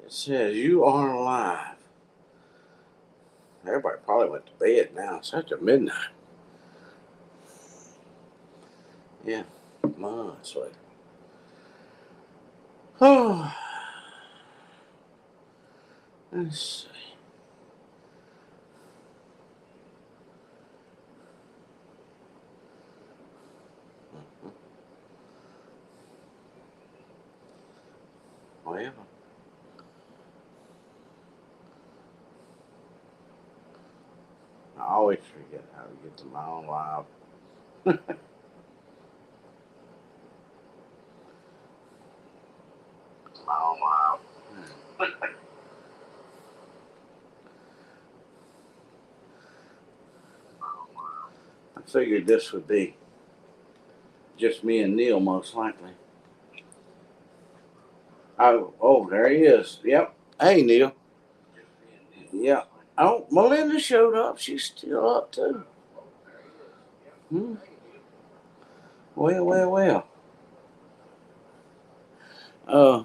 It says you are alive. Everybody probably went to bed now. It's after midnight. Yeah, months later. Oh, let's see. Well, I always forget how to get to my own live. My own live. I figured this would be just me and Neil, most likely. Oh, there he is. Yep. Hey, Neil. Yeah. Oh, Melinda showed up. She's still up, too. Hmm. Well, well, well. Uh,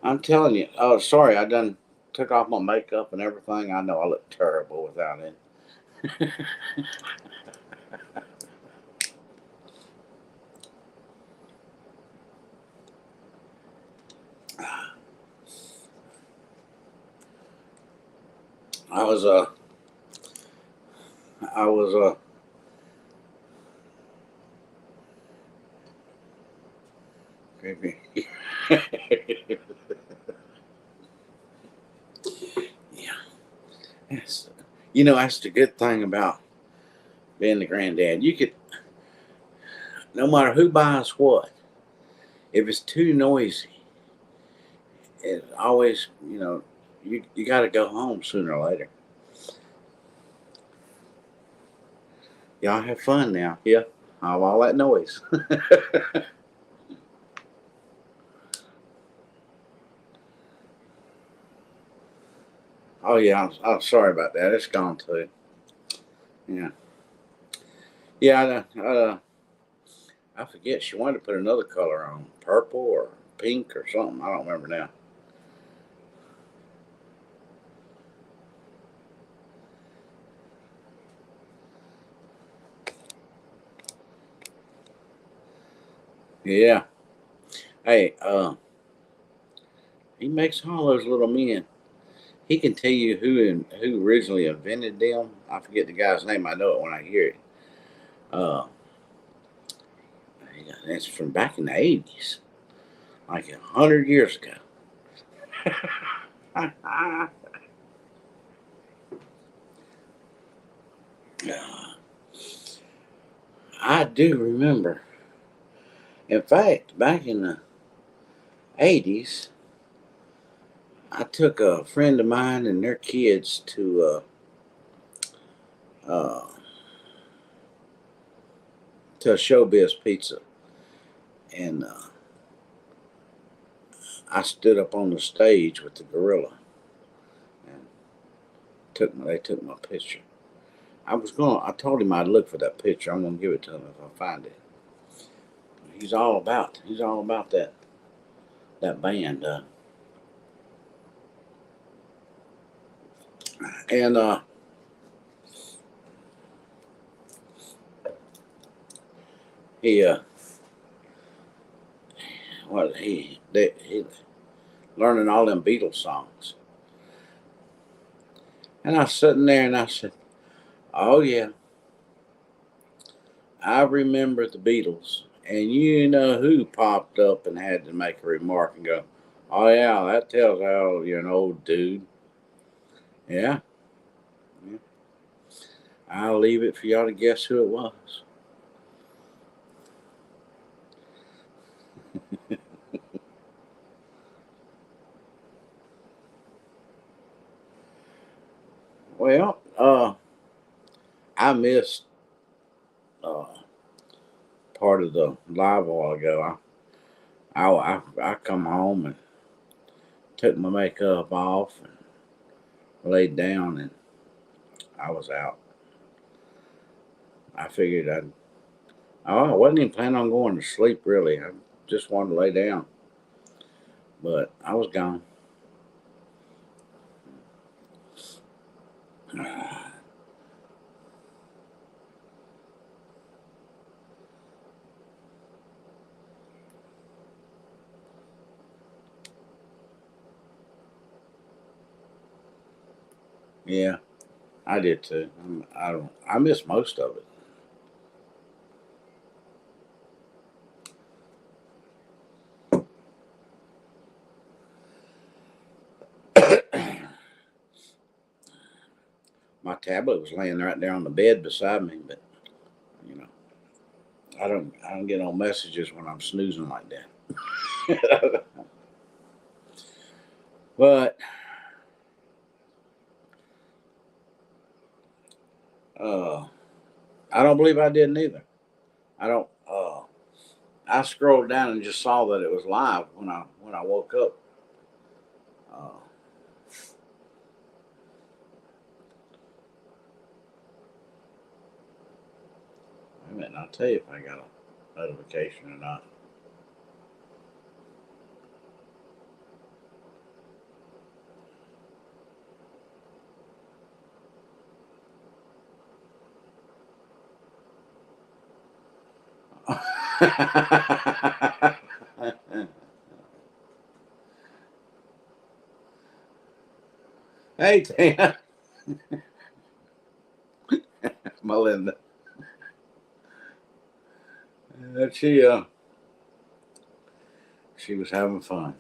I'm telling you. Oh, sorry. I done took off my makeup and everything. I know I look terrible without it. I was, uh, I was, creepy. Yeah. That's, that's the good thing about being the granddad. You could, no matter who buys what, if it's too noisy, it always, you got to go home sooner or later. Y'all have fun now. Yeah. All that noise. Oh, yeah. I'm sorry about that. It's gone too. Yeah. Yeah. I forget. She wanted to put another color on, purple or pink or something. I don't remember now. Yeah. Hey, he makes all those little men. He can tell you who originally invented them. I forget the guy's name. I know it when I hear it. Uh, it's from back in the 80s, like 100 years ago. I do remember. In fact, back in the 80s, I took a friend of mine and their kids uh, to Showbiz Pizza, and I stood up on the stage with the gorilla, and they took my picture. I told him I'd look for that picture. I'm gonna give it to him if I find it. He's all about that band, and he what he learning all them Beatles songs, and I was sitting there and I said, "Oh yeah, I remember the Beatles." And you know who popped up and had to make a remark and go, "Oh yeah, that tells how you're an old dude." Yeah, yeah. I'll leave it for y'all to guess who it was. Well, I missed uh, part of the live a while ago. I come home and took my makeup off and laid down and I was out. I figured I'd Oh, I wasn't even planning on going to sleep really. I just wanted to lay down, but I was gone. Yeah, I did too. I don't. I missed most of it. My tablet was laying right there on the bed beside me, but you know, I don't get no messages when I'm snoozing like that. But uh, I don't believe I did neither. I don't. I scrolled down and just saw that it was live when I woke up. Uh, Wait a minute, I'll tell you if I got a notification or not. Hey, Tina, Melinda. Uh, she uh, she was having fun.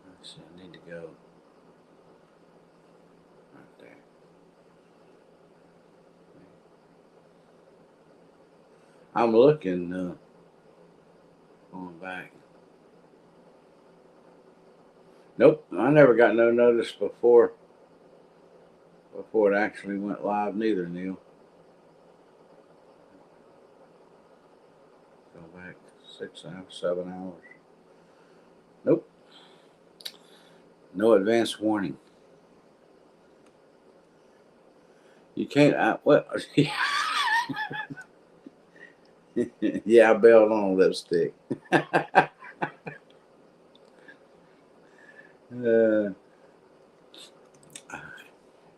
Let's see, I need to go right there. I'm looking, going back. Nope, I never got no notice before it actually went live. Neither, Neil. Go back 6 hours, 7 hours. Nope, no advance warning. You can't. What? Yeah, I bailed on lipstick. uh,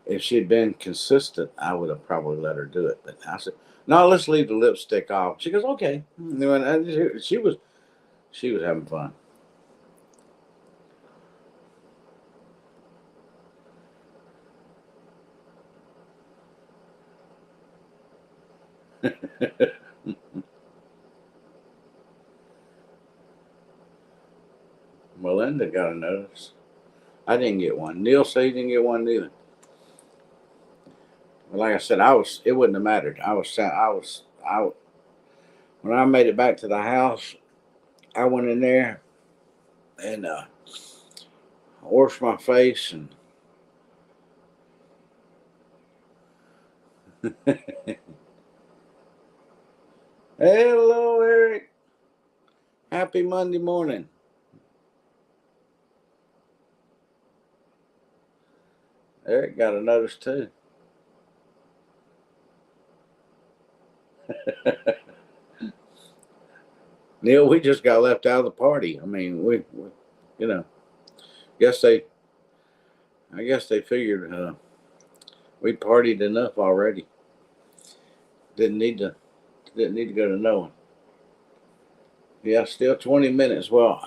if she'd been consistent, I would have probably let her do it. But I said, "No, let's leave the lipstick off." She goes, "Okay." She was having fun. Melinda got a notice. I didn't get one. Neil said he didn't get one either. But like I said, I was. It wouldn't have mattered. I when I made it back to the house, I went in there and washed my face and hello, Eric. Happy Monday morning. Eric got a notice too. Neil, we just got left out of the party. I mean, we you know, guess they, I guess they figured we partied enough already. Didn't need to, didn't need to go to no one. Yeah, still 20 minutes. Well,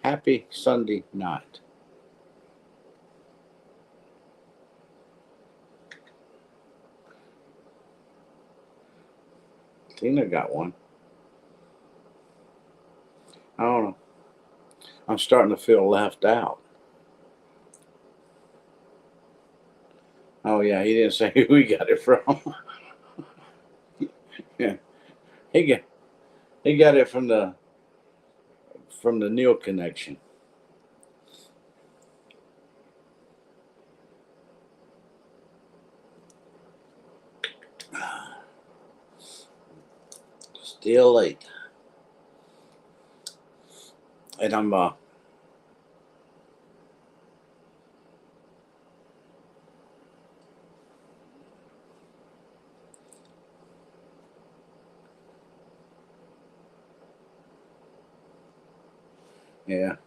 happy Sunday night. Tina got one. I don't know. I'm starting to feel left out. Oh yeah, he didn't say who he got it from. Yeah, he got he got it from the Neil connection. Still late, and I'm Yeah,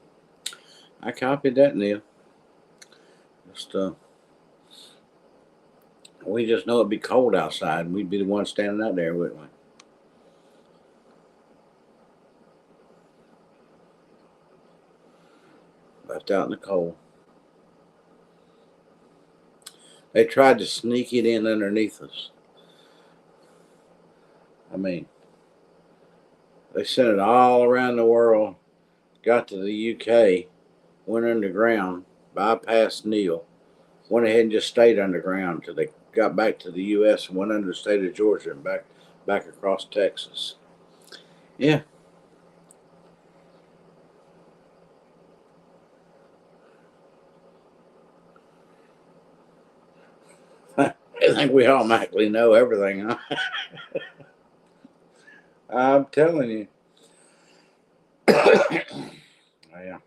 I copied that, Neil. Just we just know it'd be cold outside, and we'd be the ones standing out there, wouldn't we? Left out in the cold. They tried to sneak it in underneath us. I mean, they sent it all around the world, got to the UK, went underground, bypassed Neil, went ahead and just stayed underground until they got back to the US and went under the state of Georgia and back across Texas. Yeah. I think we automatically know everything, huh? I'm telling you. Yeah.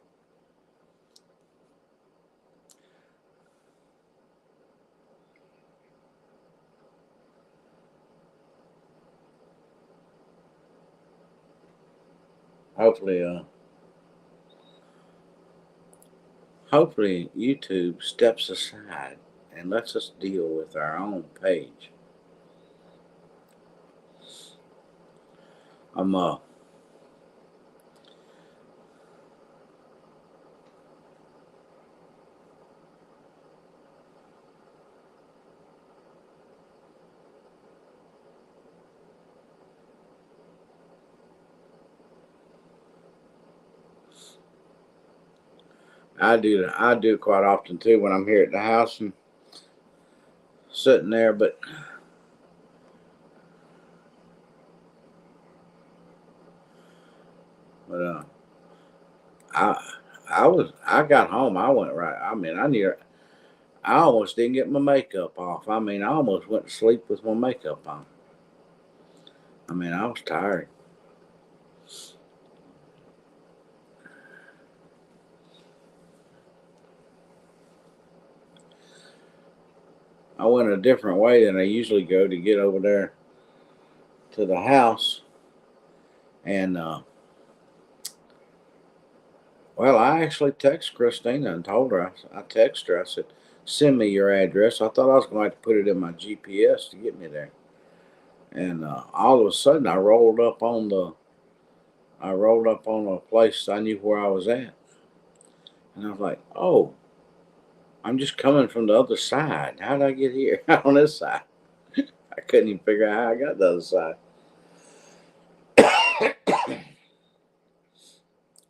Hopefully, hopefully YouTube steps aside and lets us deal with our own page. I'm I do quite often too when I'm here at the house and sitting there, but I I got home. I went right. I mean, I almost didn't get my makeup off. I mean, I almost went to sleep with my makeup on. I mean, I was tired. I went a different way than I usually go to get over there to the house, and well, I actually texted Christina and told her. I texted her. I said, "Send me your address." I thought I was going to have to put it in my GPS to get me there. And all of a sudden, I rolled up on a place I knew where I was at, and I was like, "Oh, I'm just coming from the other side. How did I get here on this side?" I couldn't even figure out how I got the other side.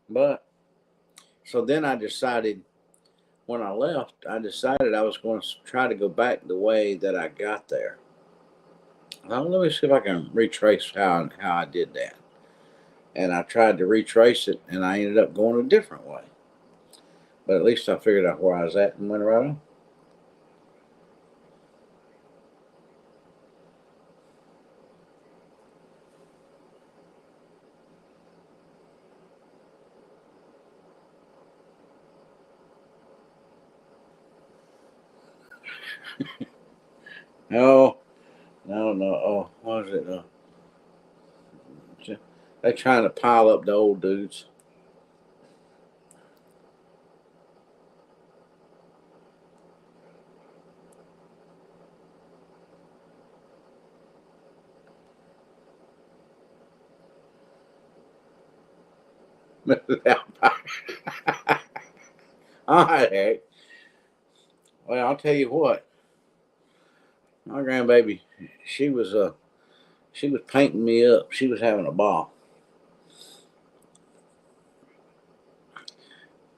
But so then I decided when I left, I decided I was going to try to go back the way that I got there. Well, let me see if I can retrace how I did that. And I tried to retrace it, and I ended up going a different way. But at least I figured out where I was at and went right on. No, no, no. Oh, what was it? They're trying to pile up the old dudes. All right, Eric. Well, I'll tell you what. My grandbaby, she was she was painting me up. She was having a ball.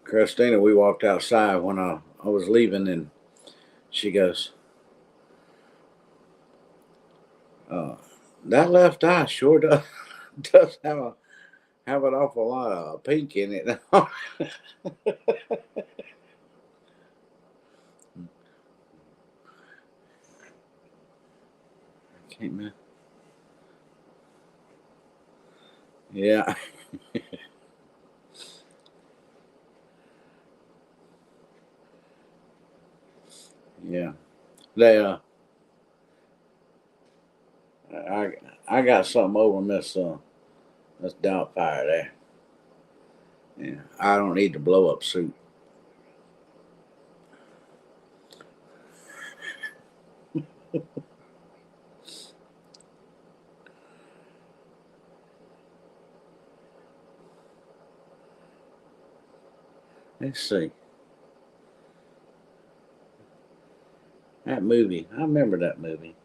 Christina, we walked outside when I was leaving, and she goes, uh, "That left eye sure does does have an awful lot of pink in it." Can't man. Yeah, yeah. They I got something over Miss Doubtfire there. Yeah, I don't need to blow up soup. Let's see. That movie. I remember that movie.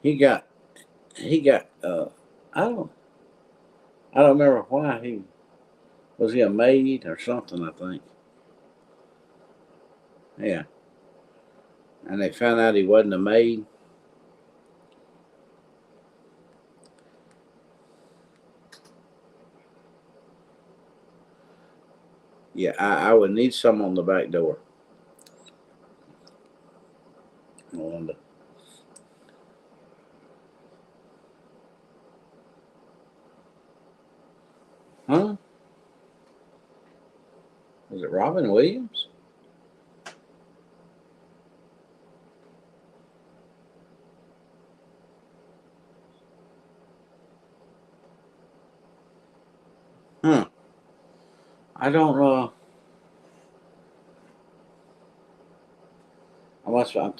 He got I don't I don't remember why he was he a maid or something, I think. Yeah. And they found out he wasn't a maid. Yeah, I would need some on the back door. I wonder. Huh? Was it Robin Williams? Huh. I don't know.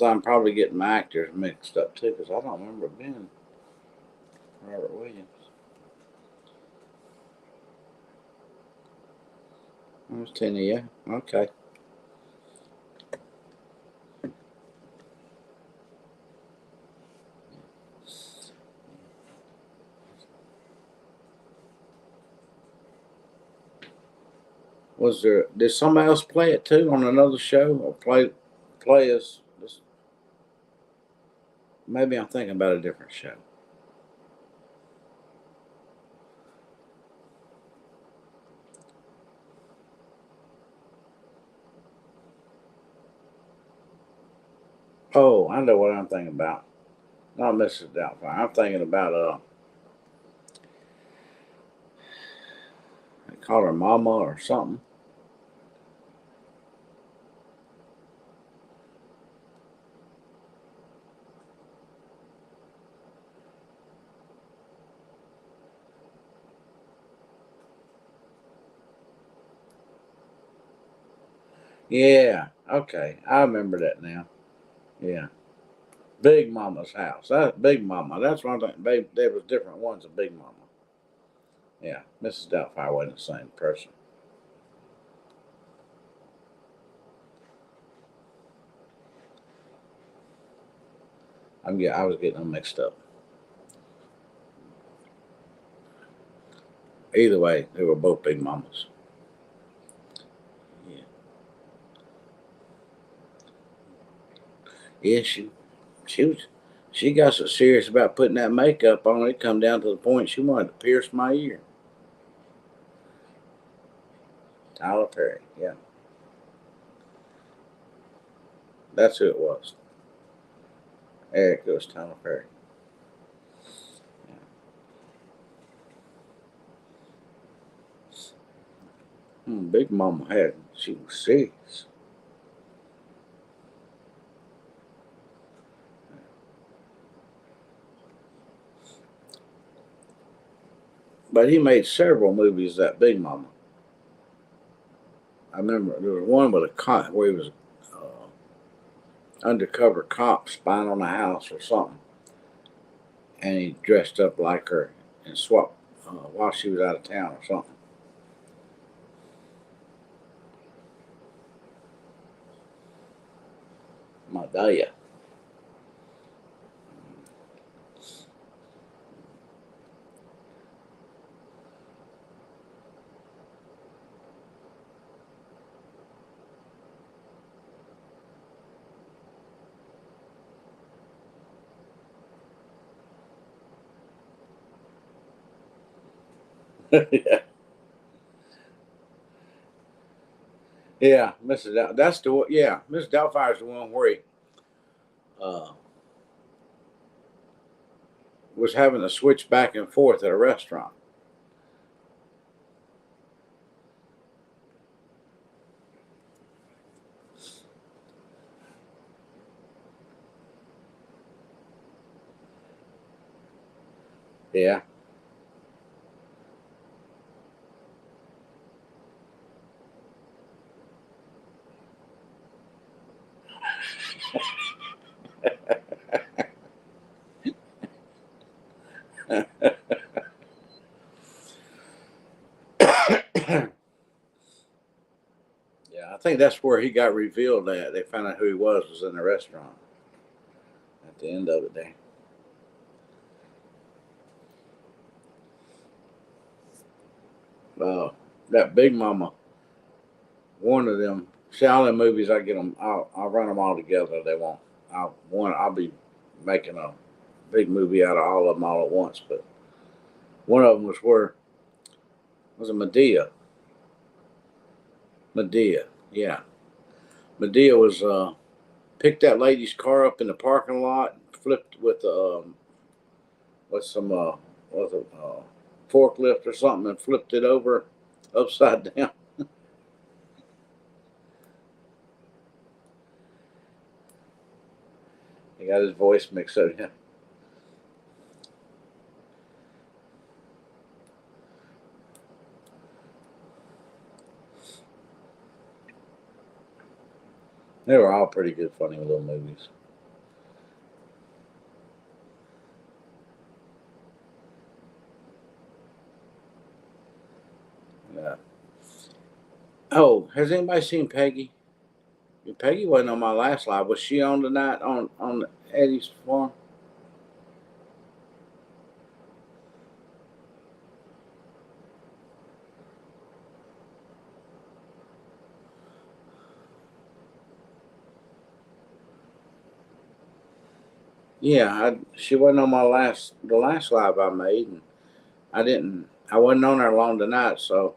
I'm probably getting my actors mixed up too because I don't remember it being Robert Williams. I was telling you, yeah. Okay. Was there? Did somebody else play it too on another show or play as? Maybe I'm thinking about a different show. Oh, I know what I'm thinking about. Not Mrs. Doubtfire. I'm thinking about they call her Mama or something. Yeah. Okay. I remember that now. Yeah. Big Mama's house. That Big Mama. That's one thing. There was different ones of Big Mama. Yeah. Mrs. Doubtfire wasn't the same person. I was getting them mixed up. Either way, they were both Big Mamas. Yeah. Yeah. She was. She got so serious about putting that makeup on. It come down to the point she wanted to pierce my ear. Tyler Perry. Yeah. That's who it was. Eric, it was Tyler Perry. Big Mama had. She was serious. But he made several movies, that Big Mama. I remember there was one with a cop where he was undercover cop spying on a house or something, and he dressed up like her and swapped while she was out of town or something. Madaya. Yeah, yeah, That's the one. Yeah, Mrs. Doubtfire's the one where he uh, was having to switch back and forth at a restaurant. Yeah, Yeah, I think that's where he got revealed at. They found out who he was in the restaurant at the end of it there. That Big Mama, one of them. See, all the movies I get them, I'll run them all together. They won't. I'll be making a big movie out of all of them all at once. But one of them was a Medea. Medea, yeah. Medea was picked that lady's car up in the parking lot, flipped with some with a forklift or something, and flipped it over upside down. He got his voice mixed up. Yeah. They were all pretty good, funny little movies. Yeah. Oh, has anybody seen Peggy? Peggy wasn't on my last live. Was she on tonight on Eddie's farm? Yeah, she wasn't on the last live I made, and I wasn't on there long tonight. So,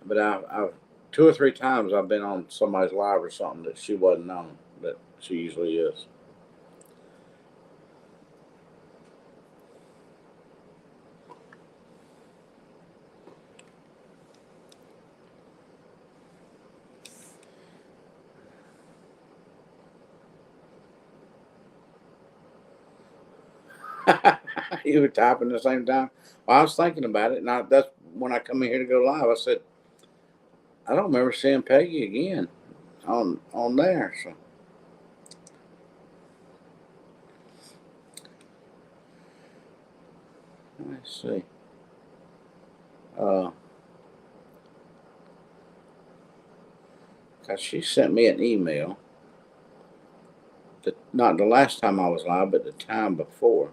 but I've 2 or 3 times I've been on somebody's live or something that she wasn't on, that she usually is. You were typing at the same time. Well, I was thinking about it, and that's when I come in here to go live. I said, I don't remember seeing Peggy again on there. So let's see. Uh, Cause she sent me an email. Not the last time I was live, but the time before.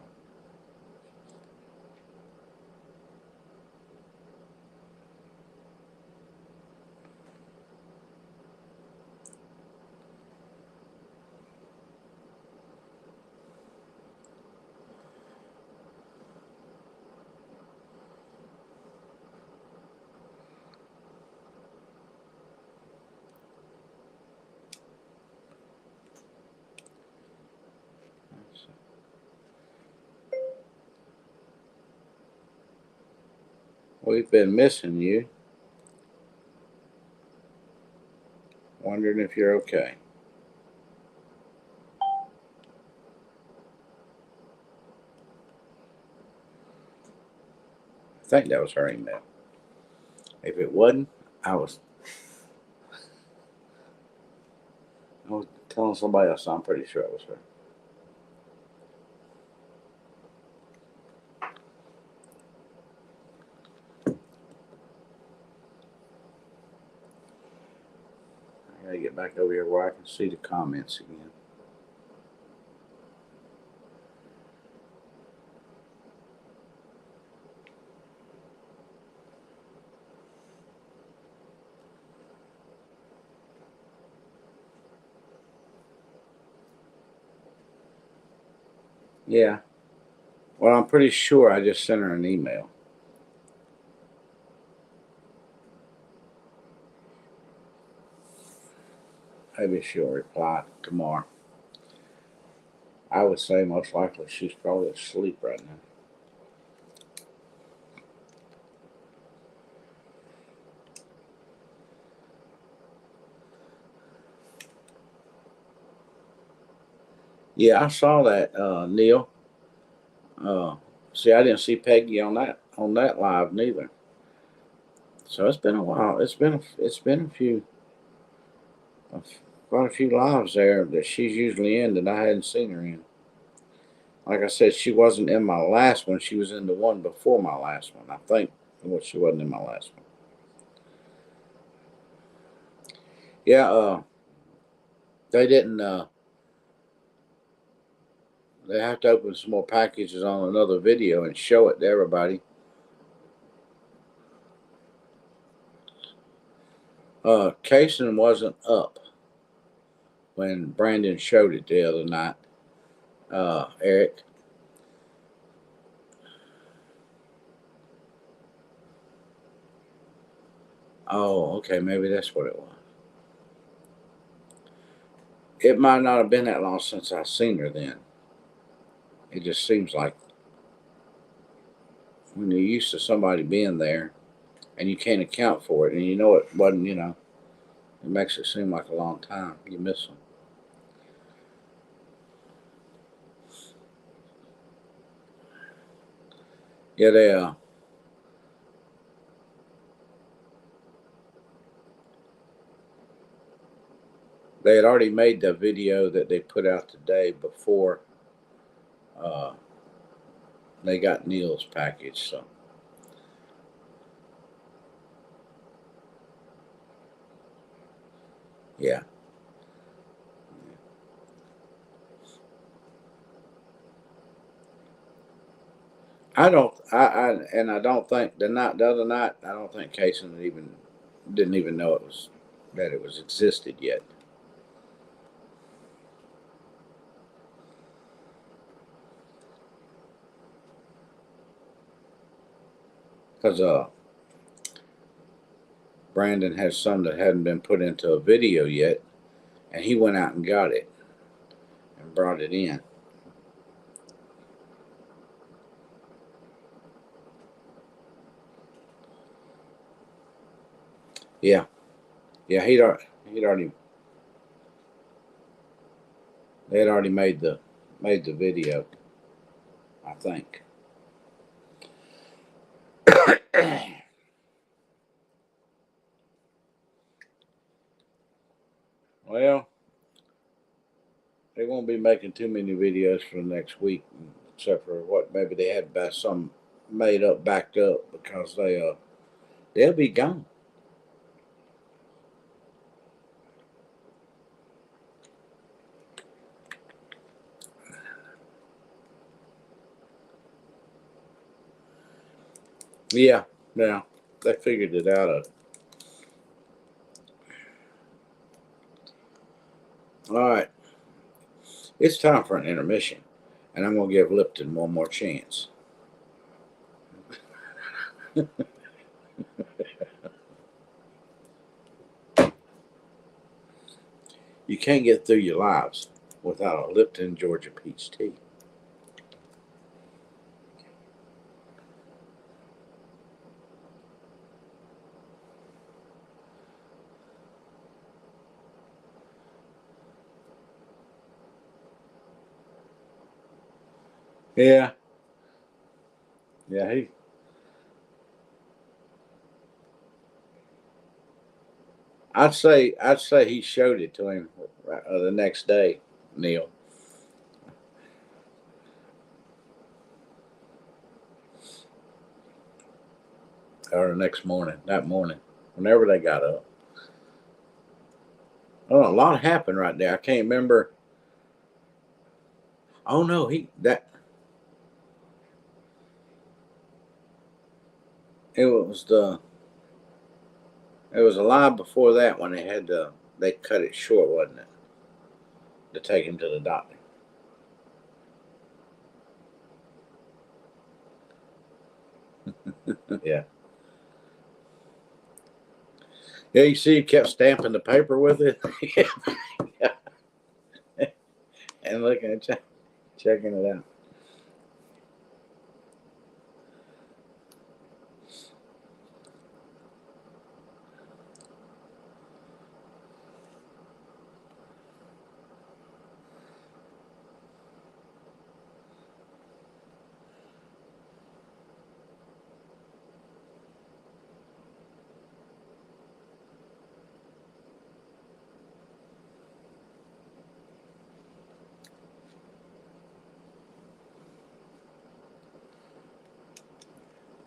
We've been missing you. Wondering if you're okay. I think that was her email. If it wasn't, I was I was telling somebody else. So I'm pretty sure it was her. I gotta get back over here where I can see the comments again. Yeah. Well, I'm pretty sure I just sent her an email. Maybe she'll reply tomorrow. I would say most likely she's probably asleep right now. Yeah, I saw that, Neil. Uh, See, I didn't see Peggy on that live neither. So it's been a while. It's been a, quite a few lives there that she's usually in that I hadn't seen her in. Like I said, she wasn't in my last one. She was in the one before my last one. I think. Well, she wasn't in my last one. Yeah, they didn't. They have to open some more packages on another video and show it to everybody. Casing wasn't up when Brandon showed it the other night. Eric. Oh, okay, maybe that's what it was. It might not have been that long since I seen her then. It just seems like when you're used to somebody being there and you can't account for it and you know it wasn't, it makes it seem like a long time. You miss them. Yeah, they had already made the video that they put out today before uh, they got Neil's package. So yeah, and I don't think the other night, I don't think Kaysen didn't even know that it was existed yet. Because Brandon has some that hadn't been put into a video yet, and he went out and got it and brought it in. Yeah, yeah, he'd already they had already made the video, I think. Well, they won't be making too many videos for the next week, except for what maybe they had some made up, backed up because they'll be gone. Yeah, yeah, they figured it out. All right, it's time for an intermission, and I'm gonna give Lipton one more chance. You can't get through your lives without a Lipton Georgia peach tea. Yeah, yeah. I'd say he showed it to him the next day, Neil, or the next morning, that morning, whenever they got up. Oh, a lot happened right there. I can't remember. Oh no, he that it was the it was a lie before that when they cut it short, wasn't it? To take him to the doctor. Yeah. Yeah, you see, he kept stamping the paper with it and looking at checking it out.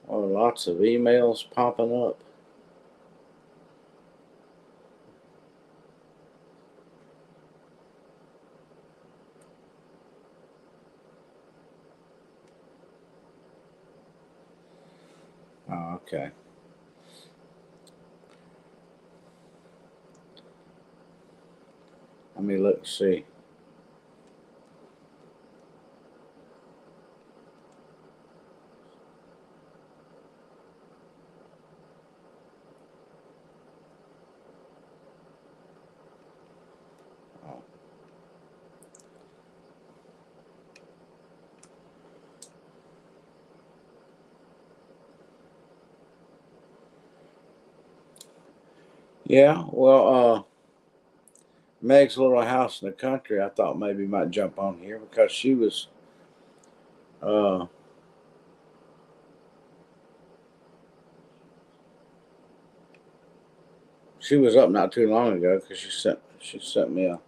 Oh, lots of emails popping up. Oh, okay. Let me look and see. Oh. Yeah, well, Meg's Little House in the Country, I thought maybe might jump on here because uh, she was up not too long ago because she sent me a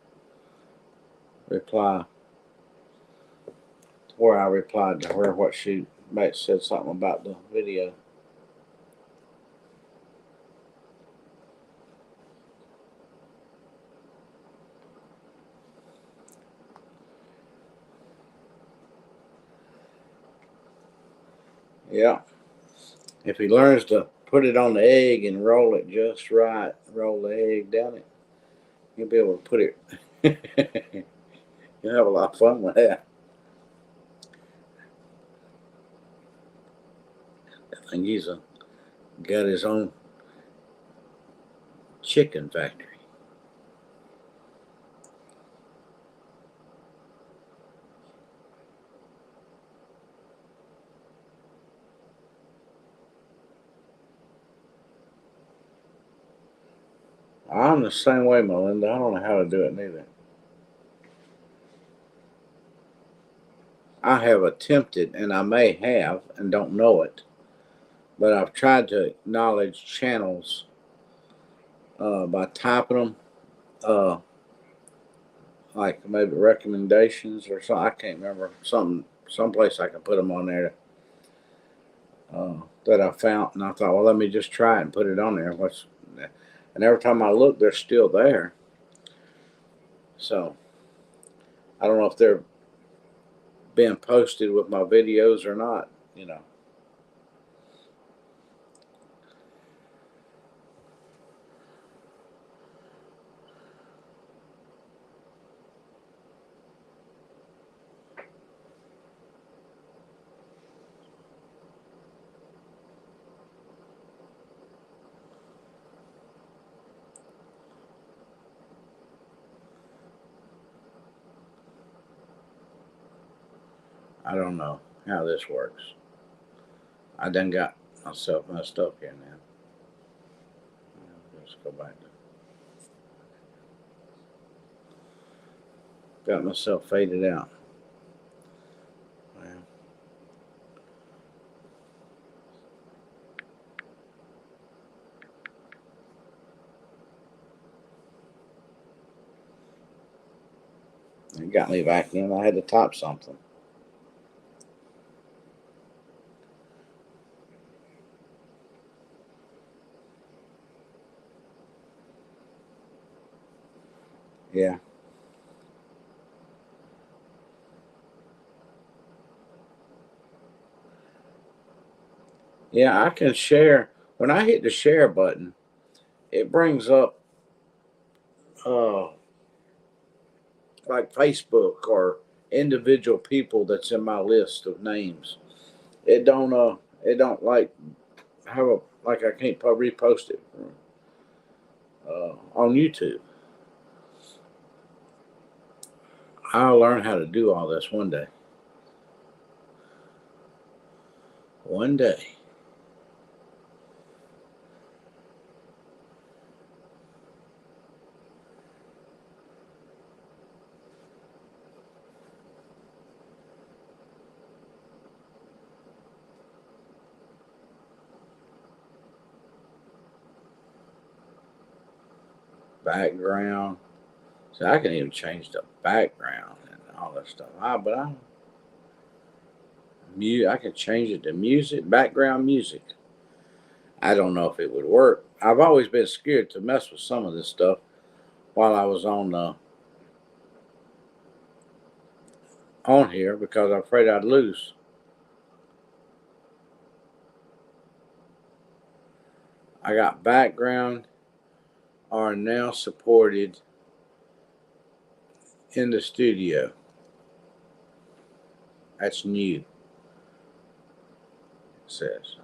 reply where I replied to her what she might said something about the video. Yeah, if he learns to put it on the egg and roll it just right, roll the egg down it, he'll be able to put it. You'll have a lot of fun with that. I think got his own chicken factory. I'm the same way, Melinda. I don't know how to do it neither. I have attempted, and I may have, and don't know it, but I've tried to acknowledge channels by typing them, uh, like maybe recommendations or something. I can't remember someplace I can put them on there that I found, and I thought, well, let me just try it and put it on there. And every time I look, they're still there. So I don't know if they're being posted with my videos or not. You know, I don't know how this works. I done got myself messed up here now. Let's go back. Got myself faded out. Well, it got me back in. I had to type something. Yeah. Yeah, I can share. When I hit the share button, it brings up uh, like Facebook or individual people that's in my list of names. It don't like have a like I can't repost it on YouTube. I'll learn how to do all this one day. One day. Background. So I can even change the background and all that stuff. I can change it to music, background music. I don't know if it would work. I've always been scared to mess with some of this stuff while I was on here because I'm afraid I'd lose. I got background are now supported in the studio. That's new, it says.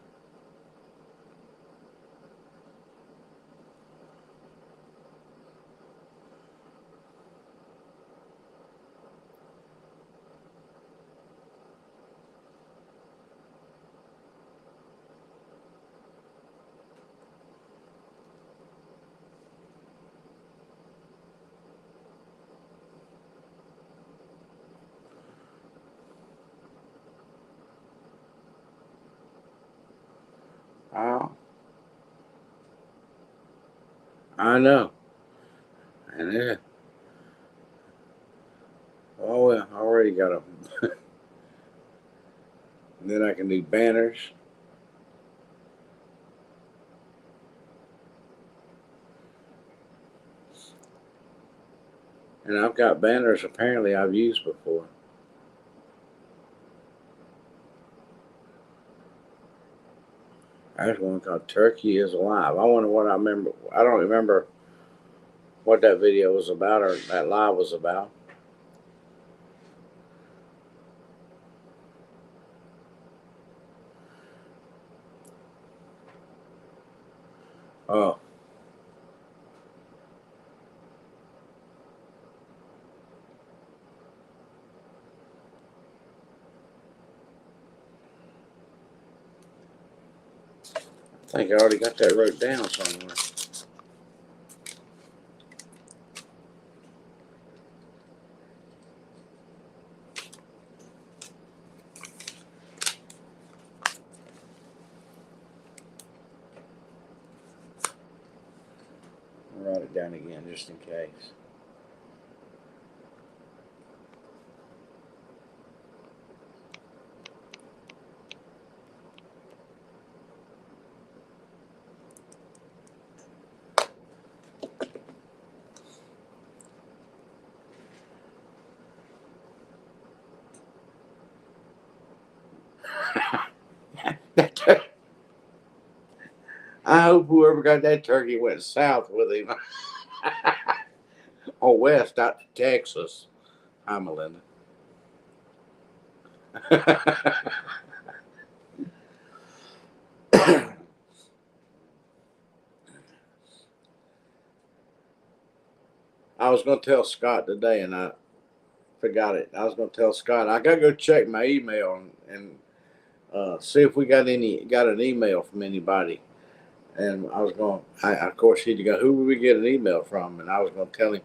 Oh, I know. And yeah, oh well, I already got them. Then I can do banners. And I've got banners apparently I've used before. There's one called Turkey is Alive. I wonder what I remember. I don't remember what that video was about or that live was about. Oh, I think I already got that wrote down somewhere. I'll write it down again just in case. I hope whoever got that turkey went south with him or west out to Texas. Hi, Melinda. I was going to tell Scott today, and I forgot it. I was going to tell Scott I got to go check my email and see if we got an email from anybody. And I was going. Of course he'd go. Who would we get an email from? And I was going to tell him,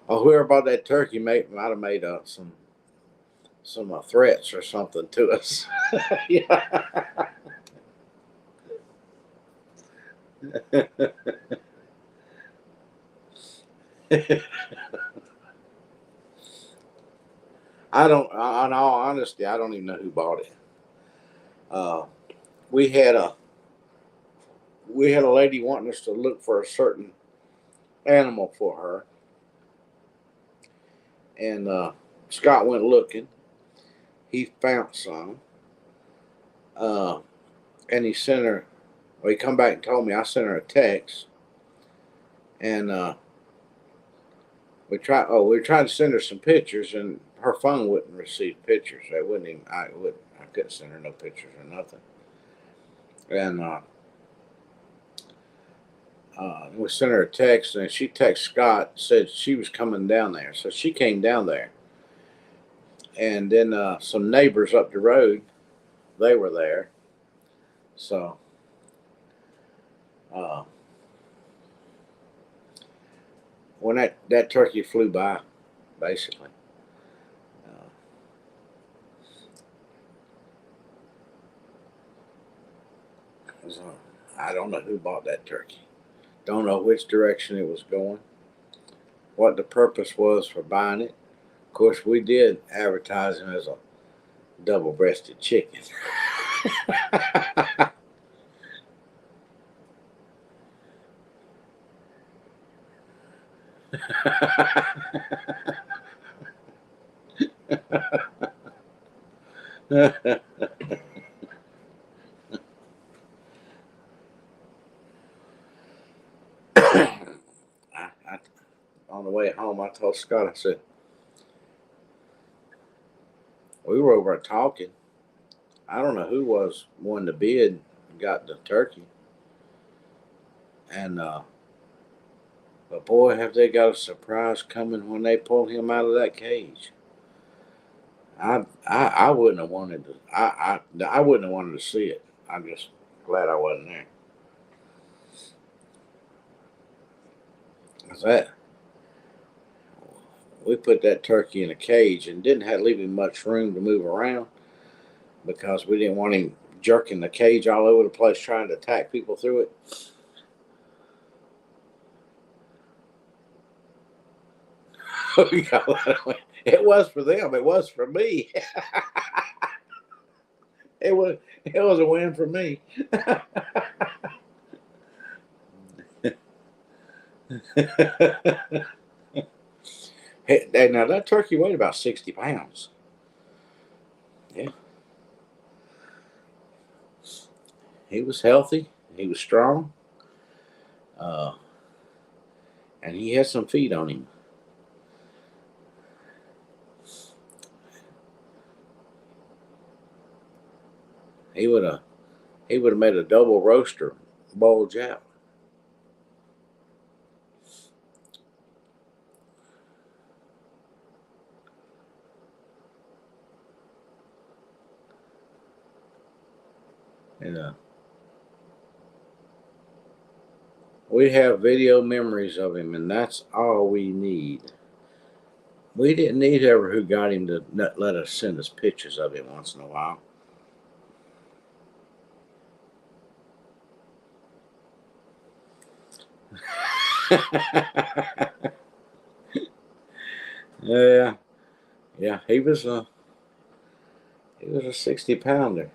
oh, whoever bought that turkey might have made some threats or something to us. Yeah. I don't. In all honesty, I don't even know who bought it. Uh, we had a lady wanting us to look for a certain animal for her, and Scott went looking. He found some, uh, and he sent her. Well, he come back and told me. I sent her a text, and we tried to send her some pictures, and her phone wouldn't receive pictures. They wouldn't even. I couldn't send her no pictures or nothing. And we sent her a text, and she texted Scott, said she was coming down there. So she came down there, and then some neighbors up the road, they were there. So uh, when that turkey flew by, basically. Uh, so I don't know who bought that turkey. Don't know which direction it was going. What the purpose was for buying it. Of course, we did advertise him as a double-breasted chicken. on the way home, I told Scott, I said, we were over talking. I don't know who was won the bid, got the turkey, and but boy, have they got a surprise coming when they pull him out of that cage. I wouldn't have wanted to. I wouldn't have wanted to see it. I'm just glad I wasn't there. Cause that we put that turkey in a cage and didn't have leave him much room to move around because we didn't want him jerking the cage all over the place trying to attack people through it. It was for them. It was for me. It was a win for me. Hey, now that turkey weighed about 60 pounds. Yeah, he was healthy. He was strong, uh, and he had some feet on him. He would have he would have made a double roaster bulge out. And we have video memories of him, and that's all we need. We didn't need ever who got him to not let us send us pictures of him once in a while. Yeah, yeah, he was a 60 pounder.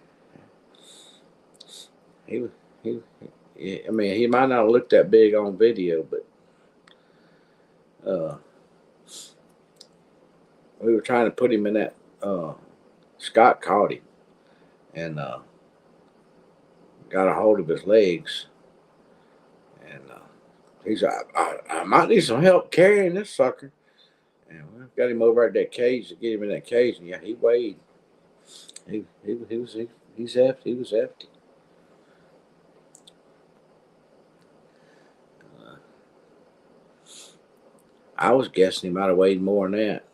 He was he. I mean, he might not have looked that big on video, but uh, we were trying to put him in that. Scott caught him and got a hold of his legs, and he's I might need some help carrying this sucker. And we got him over at that cage to get him in that cage, and yeah, he weighed. He's hefty. He was hefty. Uh, I was guessing he might have weighed more than that,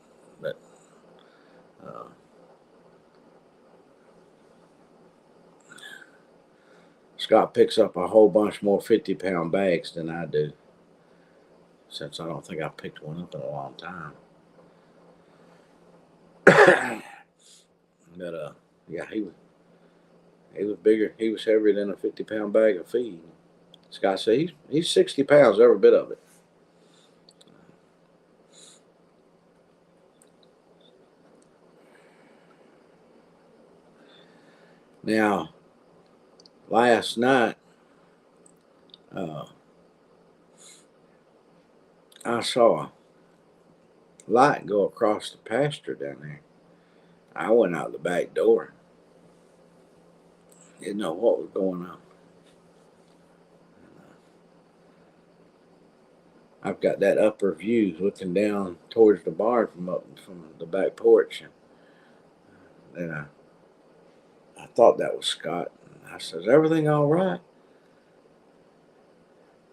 but uh, Scott picks up a whole bunch more 50-pound bags than I do, since I don't think I picked one up in a long time. But yeah, he was bigger. He was heavier than a 50-pound bag of feed. Scott said he's 60 pounds, every bit of it. Now, last night, uh, I saw a light go across the pasture down there. I went out the back door. Didn't know what was going on. I've got that upper view looking down towards the barn from the back porch, and I thought that was Scott. And I says, "Everything all right?"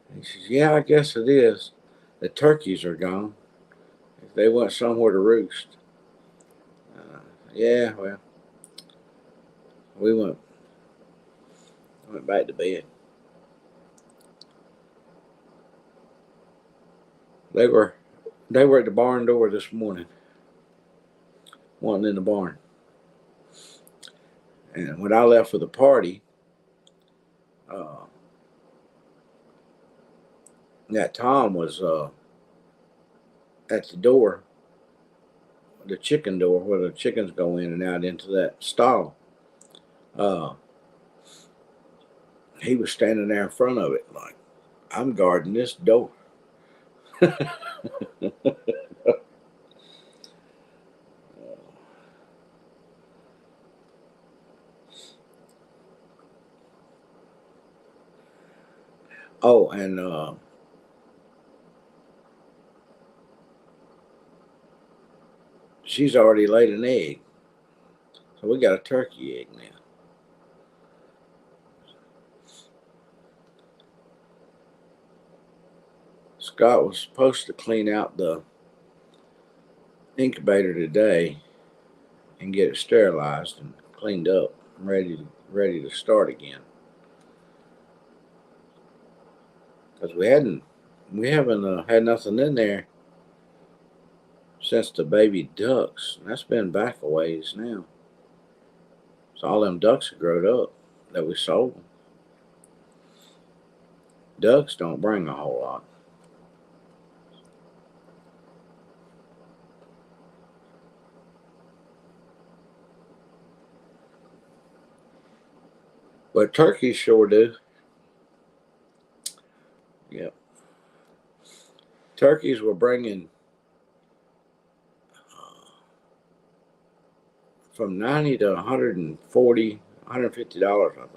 And he says, "Yeah, I guess it is. The turkeys are gone. If they went somewhere to roost." Uh, yeah, well, we went back to bed. They were they were at the barn door this morning, wanting in the barn. And when I left for the party, uh, that Tom was at the door, the chicken door, where the chickens go in and out into that stall. Uh, he was standing there in front of it, like, I'm guarding this door. Oh, and she's already laid an egg. So we got a turkey egg now. Scott was supposed to clean out the incubator today and get it sterilized and cleaned up and ready to start again. Because we haven't had nothing in there since the baby ducks. That's been back a ways now. So all them ducks have grown up that we sold. Ducks don't bring a whole lot. But turkeys sure do. Yep. Turkeys were bringing from 90 to 140, $150,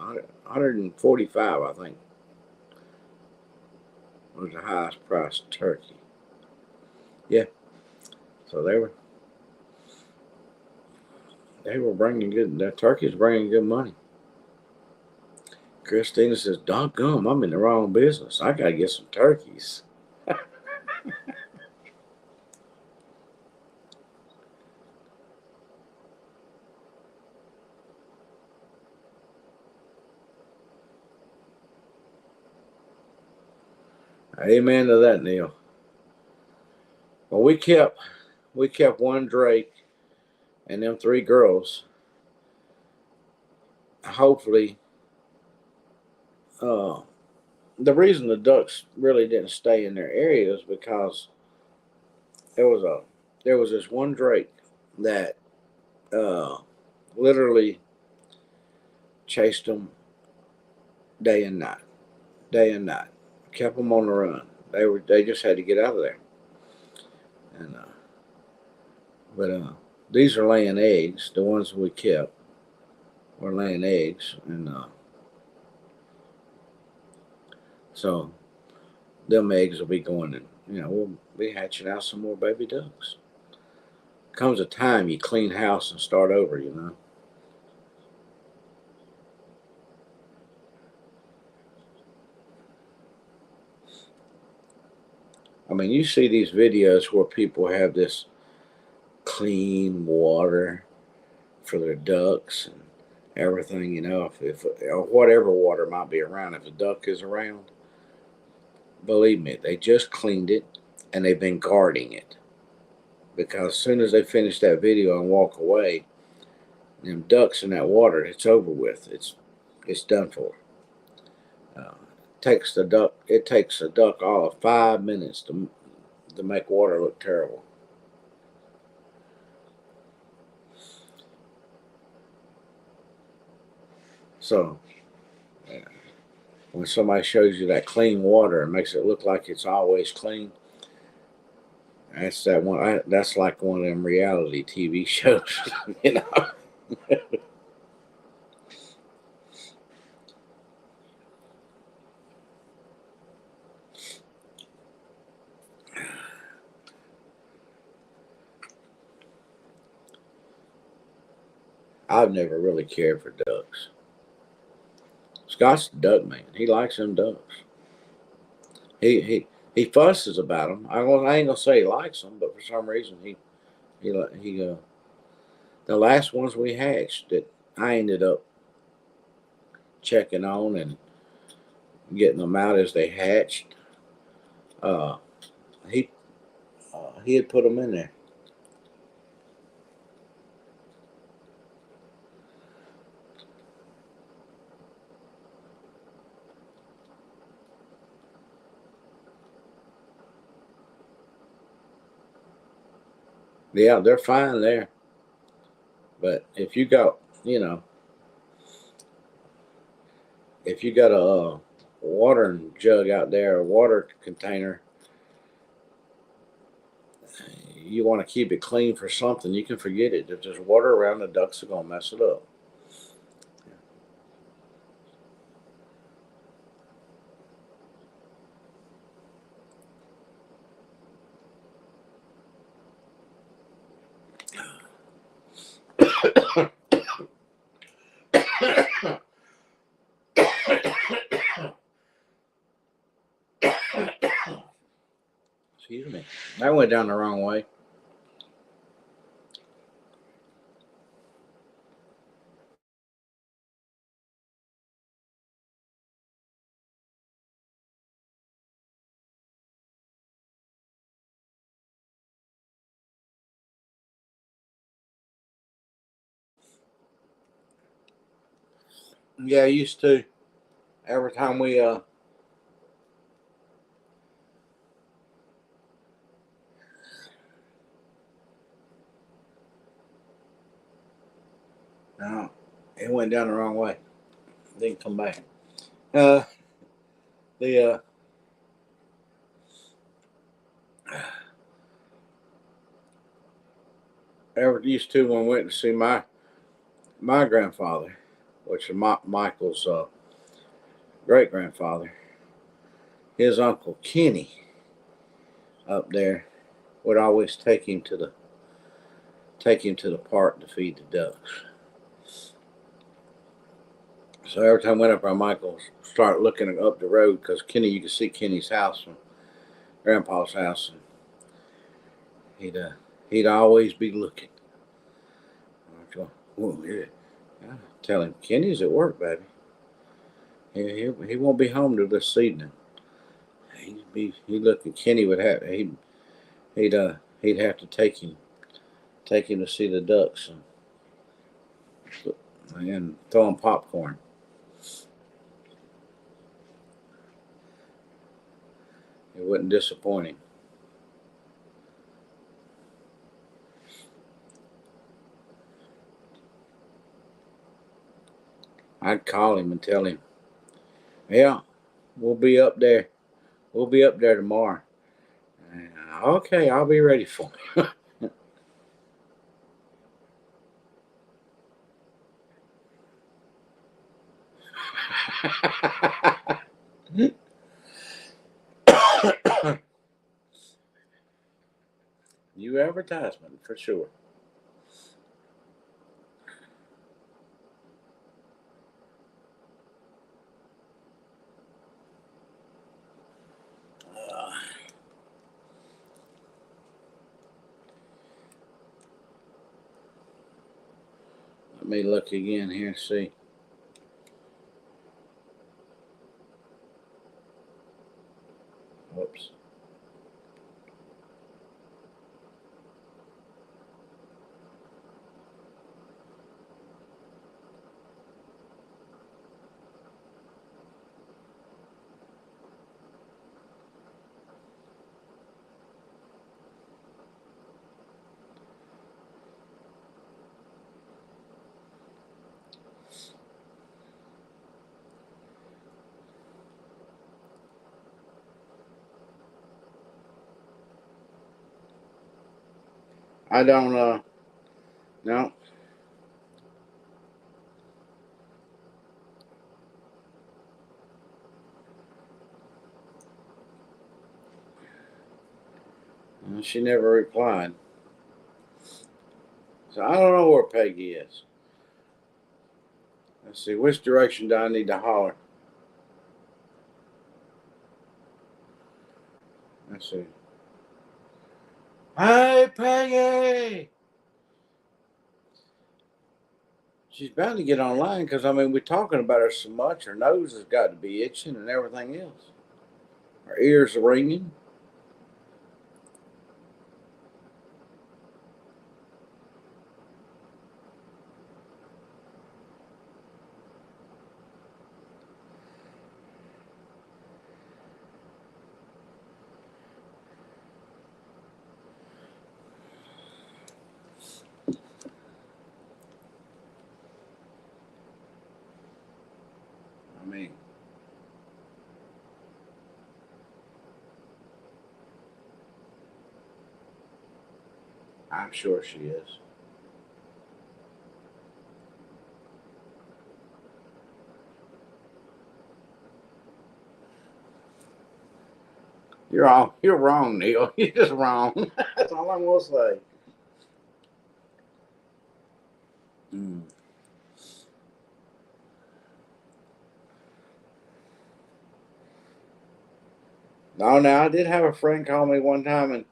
$145, I think, was the highest priced turkey. Yeah. So they were bringing good. That turkey's bringing good money. Christina says, "Doggone, I'm in the wrong business. I gotta get some turkeys." Amen to that, Neil. Well, we kept one Drake and them three girls. Hopefully, the reason the ducks really didn't stay in their area is because there was this one Drake that literally chased them day and night, kept them on the run. They just had to get out of there. And but these are laying eggs. The ones we kept were laying eggs, and so them eggs will be going, and we'll be hatching out some more baby ducks. Comes a time you clean house and start over. I mean, you see these videos where people have this clean water for their ducks and everything. If or whatever water might be around, if a duck is around, believe me, they just cleaned it and they've been guarding it, because as soon as they finish that video and walk away, them ducks in that water, it's over with. It's done for. Uh, it takes a duck all of 5 minutes to make water look terrible. So when somebody shows you that clean water and makes it look like it's always clean, that's like one of them reality TV shows, you know. I've never really cared for ducks. Scott's the duck man. He likes them ducks. He fusses about them. I ain't gonna say he likes them, but for some reason he the last ones we hatched that I ended up checking on and getting them out as they hatched. Uh, he he had put them in there. Yeah, they're fine there. But if you got a watering jug out there, a water container, you want to keep it clean for something, you can forget it. If there's water around, the ducks are gonna mess it up. Excuse me. That went down the wrong way. Yeah, I used to. Every time we no, it went down the wrong way. Didn't come back. Uh, the ever used to when we went to see my grandfather, which is Michael's great grandfather. His uncle Kenny up there would always take him to the park to feed the ducks. So every time we went up there, Michael start looking up the road because Kenny, you could see Kenny's house from Grandpa's house, and he'd always be looking. I'd go, oh yeah. I tell him Kenny's at work, baby. He won't be home till this evening. He looking. Kenny would have he'd have to take him to see the ducks and throw him popcorn. It wouldn't disappoint him. I'd call him and tell him, yeah, we'll be up there. We'll be up there tomorrow. Okay, I'll be ready for you. New advertisement for sure. Uh, Let me look again here. See. Whoops. I don't. No. She never replied. So I don't know where Peggy is. Let's see. Which direction do I need to holler? Let's see. Hey, Peggy! She's bound to get online because, I mean, we're talking about her so much. Her nose has got to be itching and everything else. Her ears are ringing. I mean, I'm sure she is. You're all you're wrong, Neil. You're just wrong. That's all I'm gonna say. Mm. No, now I did have a friend call me one time and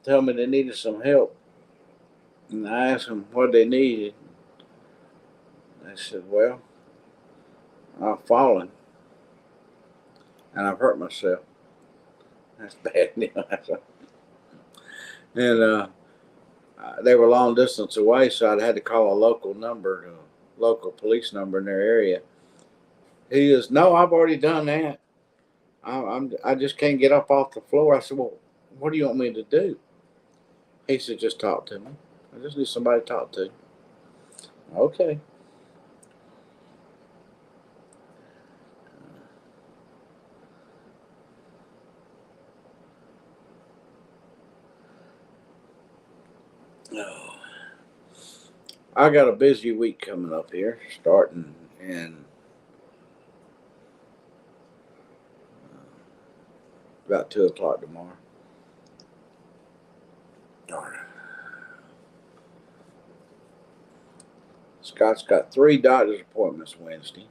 tell me they needed some help. And I asked them what they needed. They said, well, I've fallen and I've hurt myself. That's bad. And they were long distance away, so I had to call a local number, a local police number in their area. He goes, no, I've already done that. I just can't get up off the floor. I said, well, what do you want me to do? He said, just talk to me. I just need somebody to talk to. Okay. Oh, I got a busy week coming up here, starting in about 2 o'clock tomorrow. Darn it. Scott's got 3 doctor's appointments Wednesday.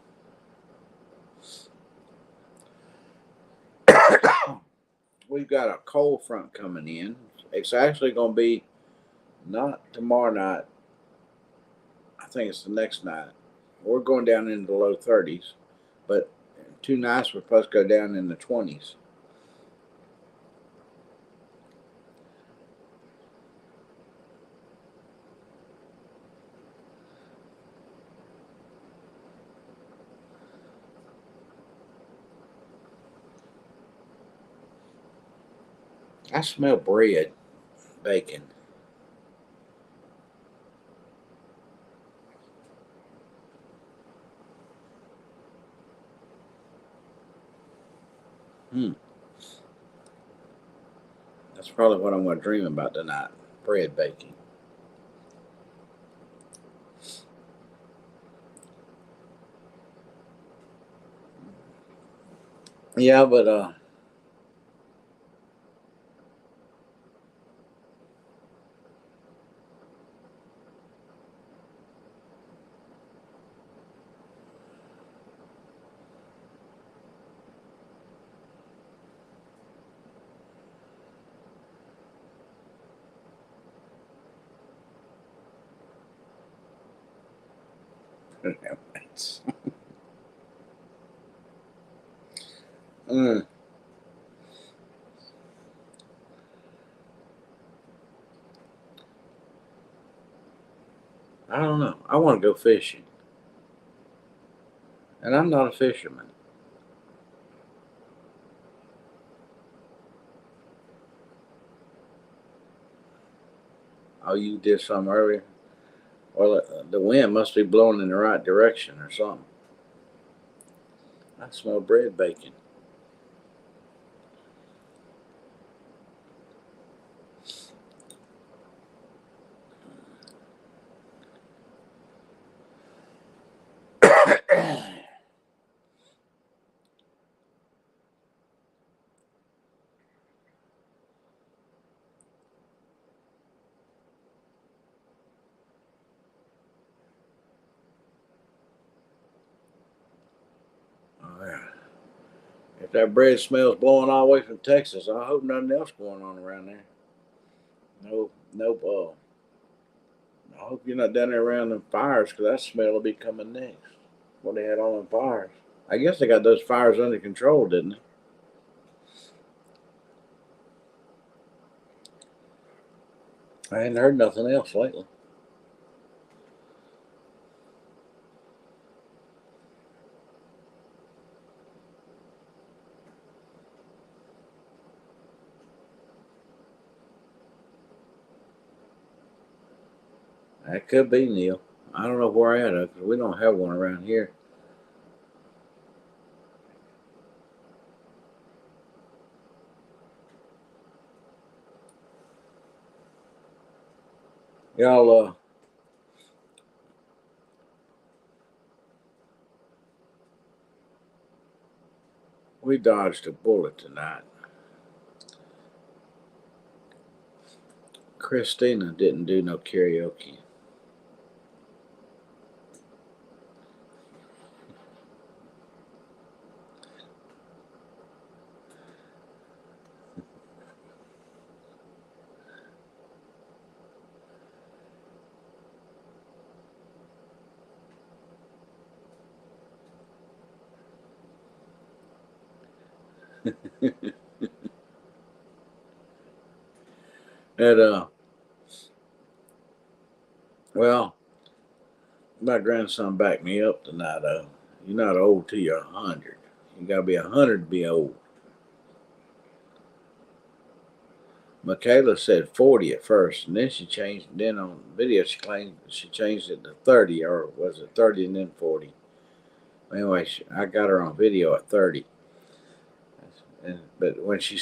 We've got a cold front coming in. It's actually going to be not tomorrow night. I think it's the next night. We're going down into the low 30s, but 2 nights we're supposed to go down in the 20s. I smell bread, bacon. Hmm. That's probably what I'm going to dream about tonight. Bread baking. Yeah, but mm, I don't know. I want to go fishing, and I'm not a fisherman. Oh, you did some earlier. Well, the wind must be blowing in the right direction or something. I smell bread baking. Oh, yeah. If that bread smells blowing all the way from Texas, I hope nothing else going on around there. No, nope. I hope you're not down there around them fires because that smell will be coming next. What they had on them fires. I guess they got those fires under control, didn't they? I hadn't heard nothing else lately. That could be Neil. I don't know where I at because we don't have one around here. Y'all, we dodged a bullet tonight. Christina didn't do no karaoke. And well, my grandson backed me up tonight. You're not old till you're 100. You gotta be 100 to be old. Michaela said 40 at first, and then she changed. Then on video, she claimed she changed it to 30, or was it 30 and then 40? Anyway, I got her on video at 30. But when she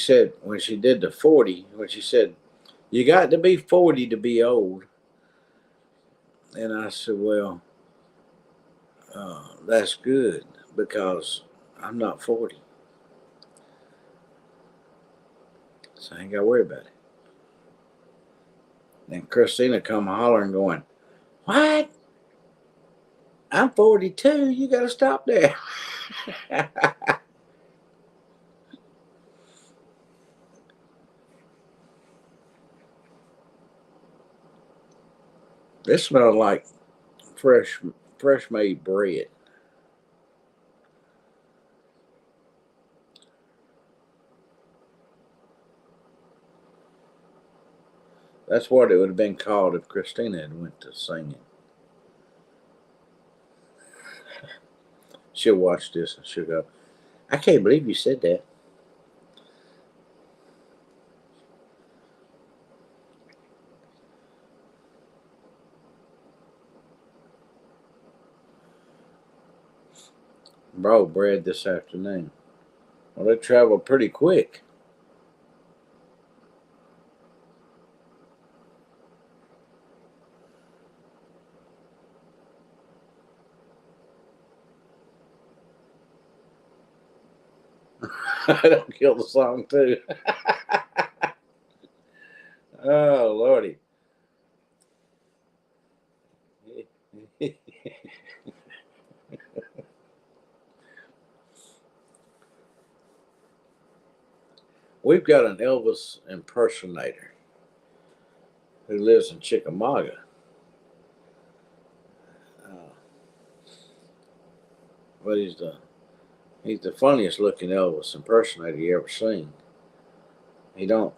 did the 40, when she said, "You got to be 40 to be old," and I said, "Well, that's good because I'm not 40, so I ain't got to worry about it." And Christina come hollering, going, "What? I'm 42. You got to stop there." This smells like fresh, fresh made bread. That's what it would have been called if Christina had went to singing. She'll watch this and she'll go, "I can't believe you said that." Bro, bread this afternoon. Well, they travel pretty quick. I don't kill the song too. Oh lordy. We've got an Elvis impersonator who lives in Chickamauga. Uh, but he's the funniest looking Elvis impersonator you ever seen. He don't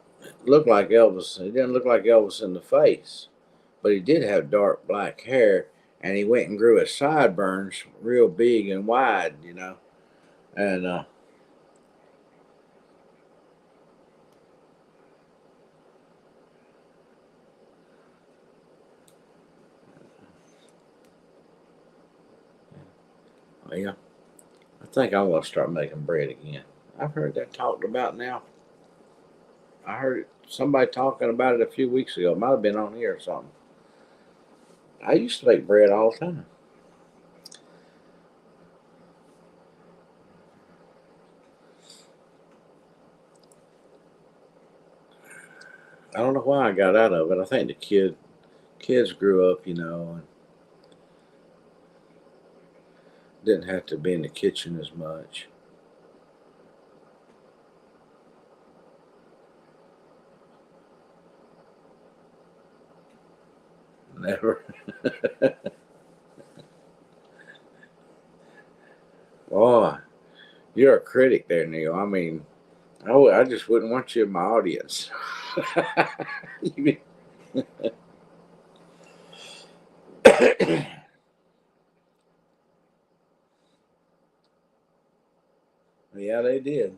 look like Elvis. He didn't look like Elvis in the face, but he did have dark black hair, and he went and grew his sideburns real big and wide. And yeah, I think I'm gonna start making bread again. I've heard that talked about now. I heard somebody talking about it a few weeks ago. It might have been on here or something. I used to make bread all the time. I don't know why I got out of it. I think the kids grew up, and didn't have to be in the kitchen as much. Never. Boy, you're a critic there, Neil. I mean, I just wouldn't want you in my audience. Yeah, they did.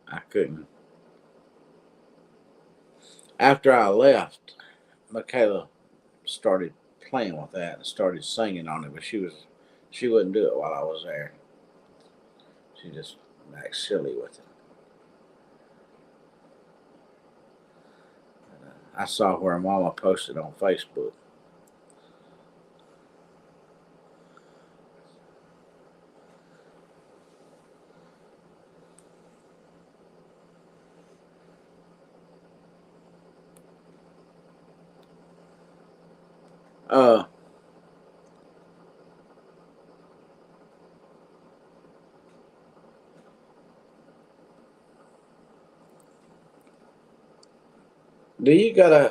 I couldn't. After I left, Michaela started playing with that and started singing on it, but she wouldn't do it while I was there. She just acted silly with it. I saw where Mama posted on Facebook. Uh, do you gotta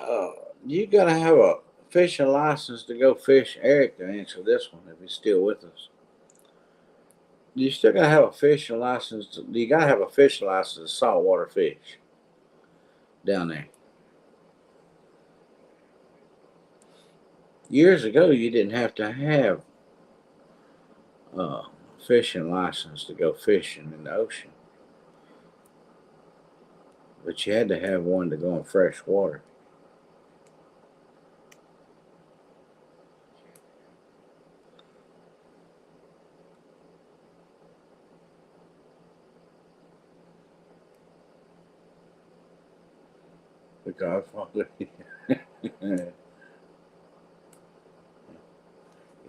have a fishing license to go fish? Eric can answer this one if he's still with us. You still gotta have a fishing license. You gotta have a fishing license to saltwater fish down there. Years ago, you didn't have to have a fishing license to go fishing in the ocean, but you had to have one to go in fresh water. The Godfather.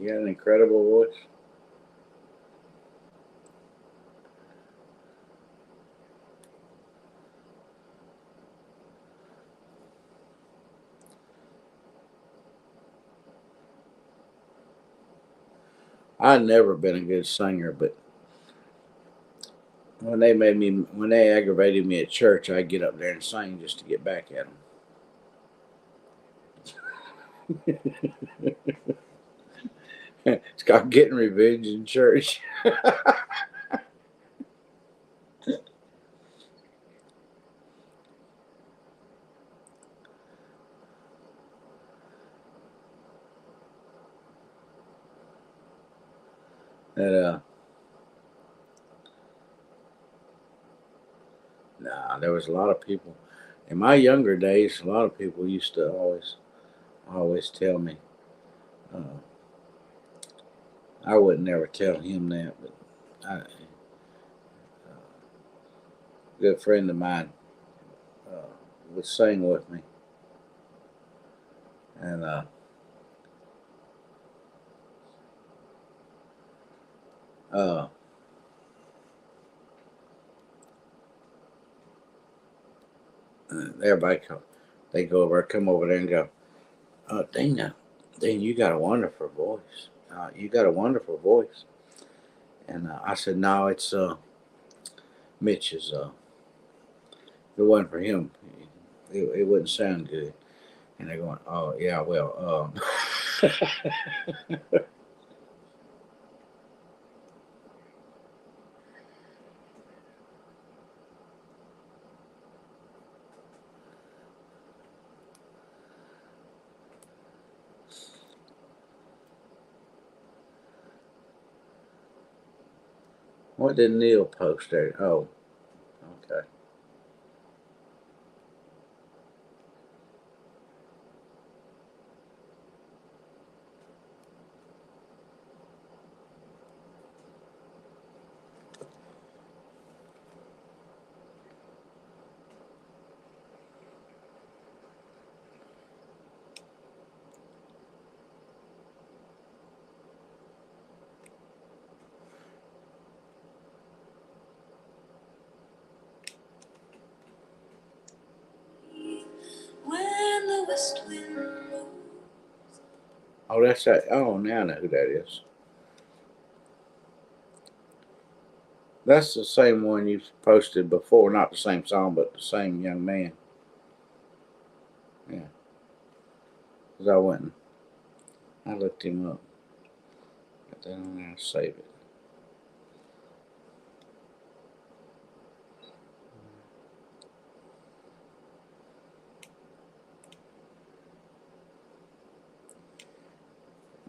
You got an incredible voice. I've never been a good singer, but when they aggravated me at church, I'd get up there and sing just to get back at them. It's called getting revenge in church. And there was a lot of people in my younger days. A lot of people used to always tell me. Uh, I would never tell him that, but a good friend of mine uh, would sing with me, and uh, everybody they come over there and go, Dana, you got a wonderful voice. You got a wonderful voice. And I said, no, it's Mitch is. If it wasn't for him, it wouldn't sound good. And they're going, oh yeah, well, what did Neil post there? Oh, okay. When the west wind blows. Oh, that's that. Oh, now I know who that is. That's the same one you posted before. Not the same song, but the same young man. Yeah. Because I went and I looked him up. Got that on there. Save it.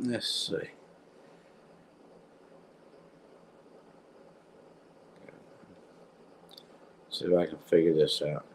Let's see. See if I can figure this out.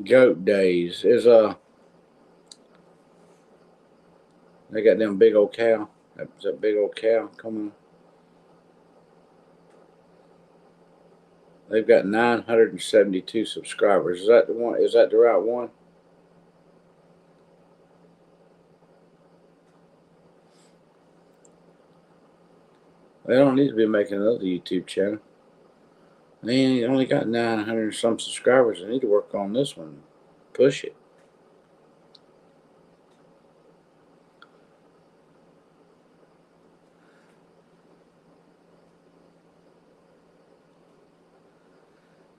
Goat Days is they got them big old cow. That big old cow. Come on. They've got 972 subscribers. Is that the one? Is that the right one? They don't need to be making another YouTube channel. They only got 900 and some subscribers. They need to work on this one. Push it.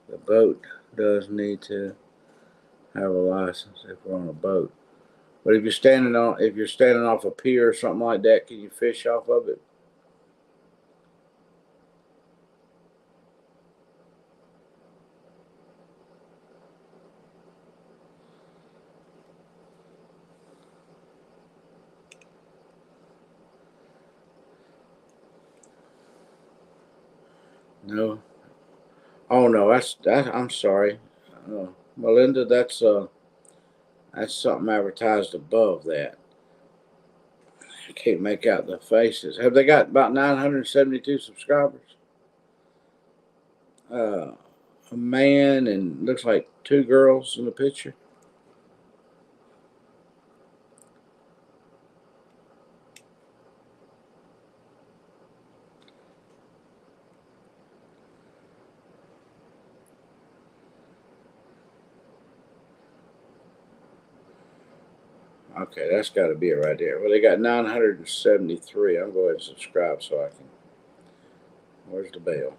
The boat does need to have a license if we're on a boat. But if you're standing off a pier or something like that, can you fish off of it? No. Oh no, that's that. I'm sorry, Melinda. That's something advertised above that. I can't make out the faces. Have they got about 972 subscribers? A man and looks like two girls in the picture. Okay, that's got to be it right there. Well, they got 973. I'm going to subscribe so I can. Where's the bell?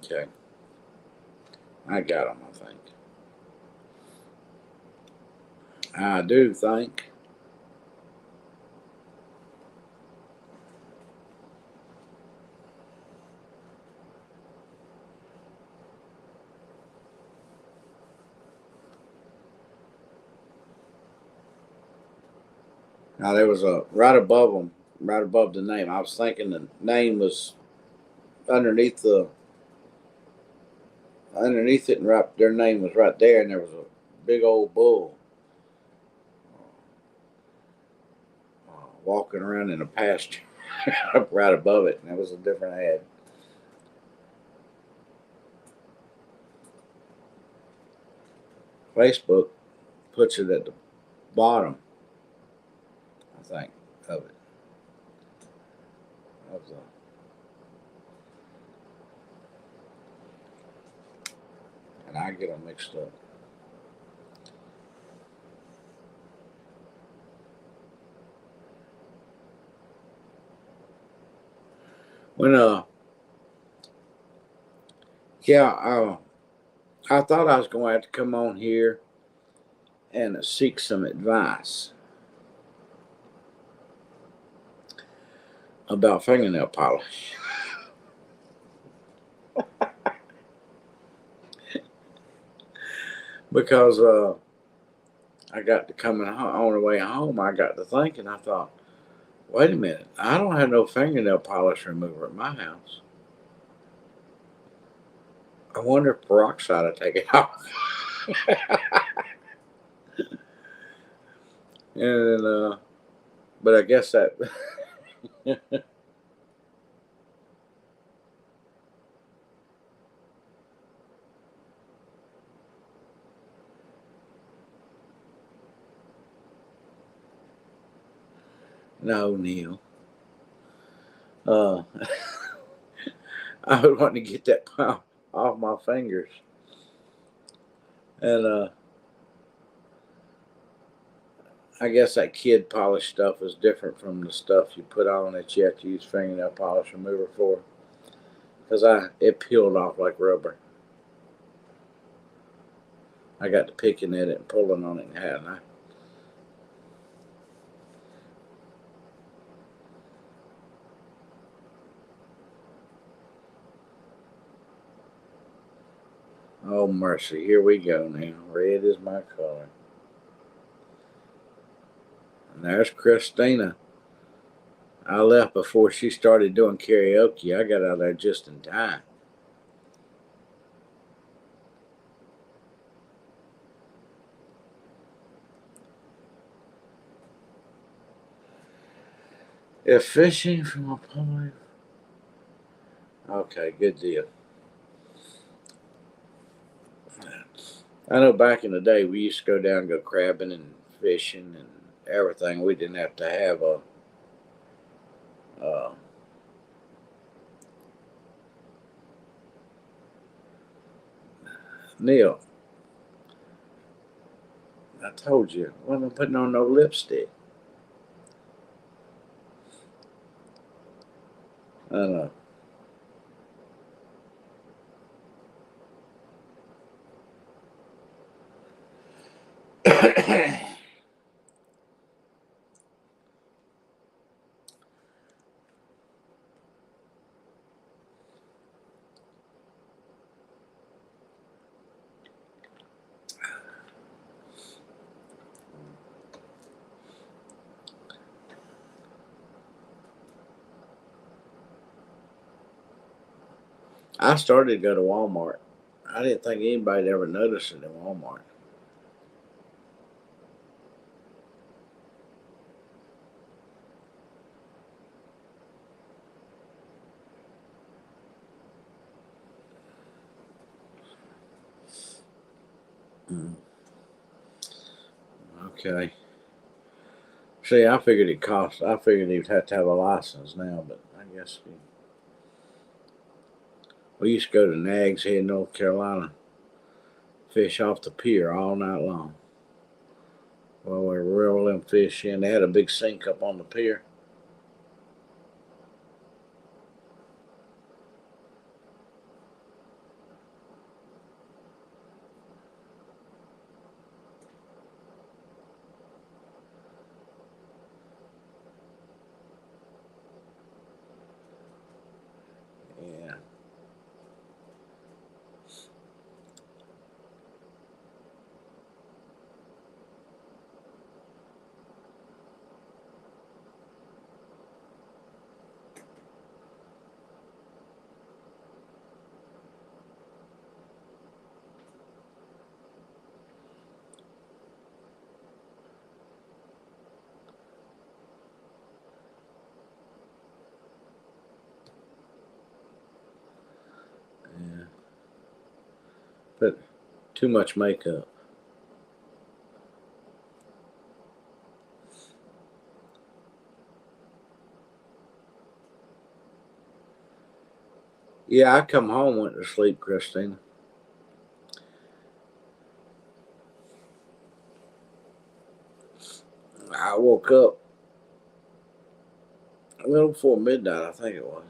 Okay. I got them, I think. I do think. Now there was a right above them, right above the name. I was thinking the name was underneath it, and right their name was right there, and there was a big old bull walking around in a pasture right above it, and that was a different ad. Facebook puts it at the bottom, I think, of it. Of the, and I get them mixed up. When yeah, I thought I was going to have to come on here and seek some advice about fingernail polish. Because I got to coming on the way home, I got to thinking, I thought, wait a minute, I don't have no fingernail polish remover at my house. I wonder if peroxide will take it off. And but I guess that no, Neil. Uh, I would want to get that off my fingers, and I guess that kid polish stuff is different from the stuff you put on that you have to use fingernail polish remover for, because it peeled off like rubber. I got to picking at it and pulling on it and hadn't I? Oh mercy, here we go now. Red is my color. And there's Christina. I left before she started doing karaoke. I got out of there just in time. If fishing from a public. Okay, good deal. I know back in the day we used to go down and go crabbing and fishing and everything. We didn't have to have a uh, Neil. I told you, I wasn't putting on no lipstick. I know. I started to go to Walmart. I didn't think anybody'd ever notice it in Walmart. Mm, okay. See, I figured it cost. I figured he'd have to have a license now, but I guess we used to go to Nags Head, North Carolina, fish off the pier all night long. Well, we were reeling fish in. They had a big sink up on the pier. Yeah. Yeah. But too much makeup. Yeah, I come home, went to sleep, Christina. I woke up a little before midnight, I think it was.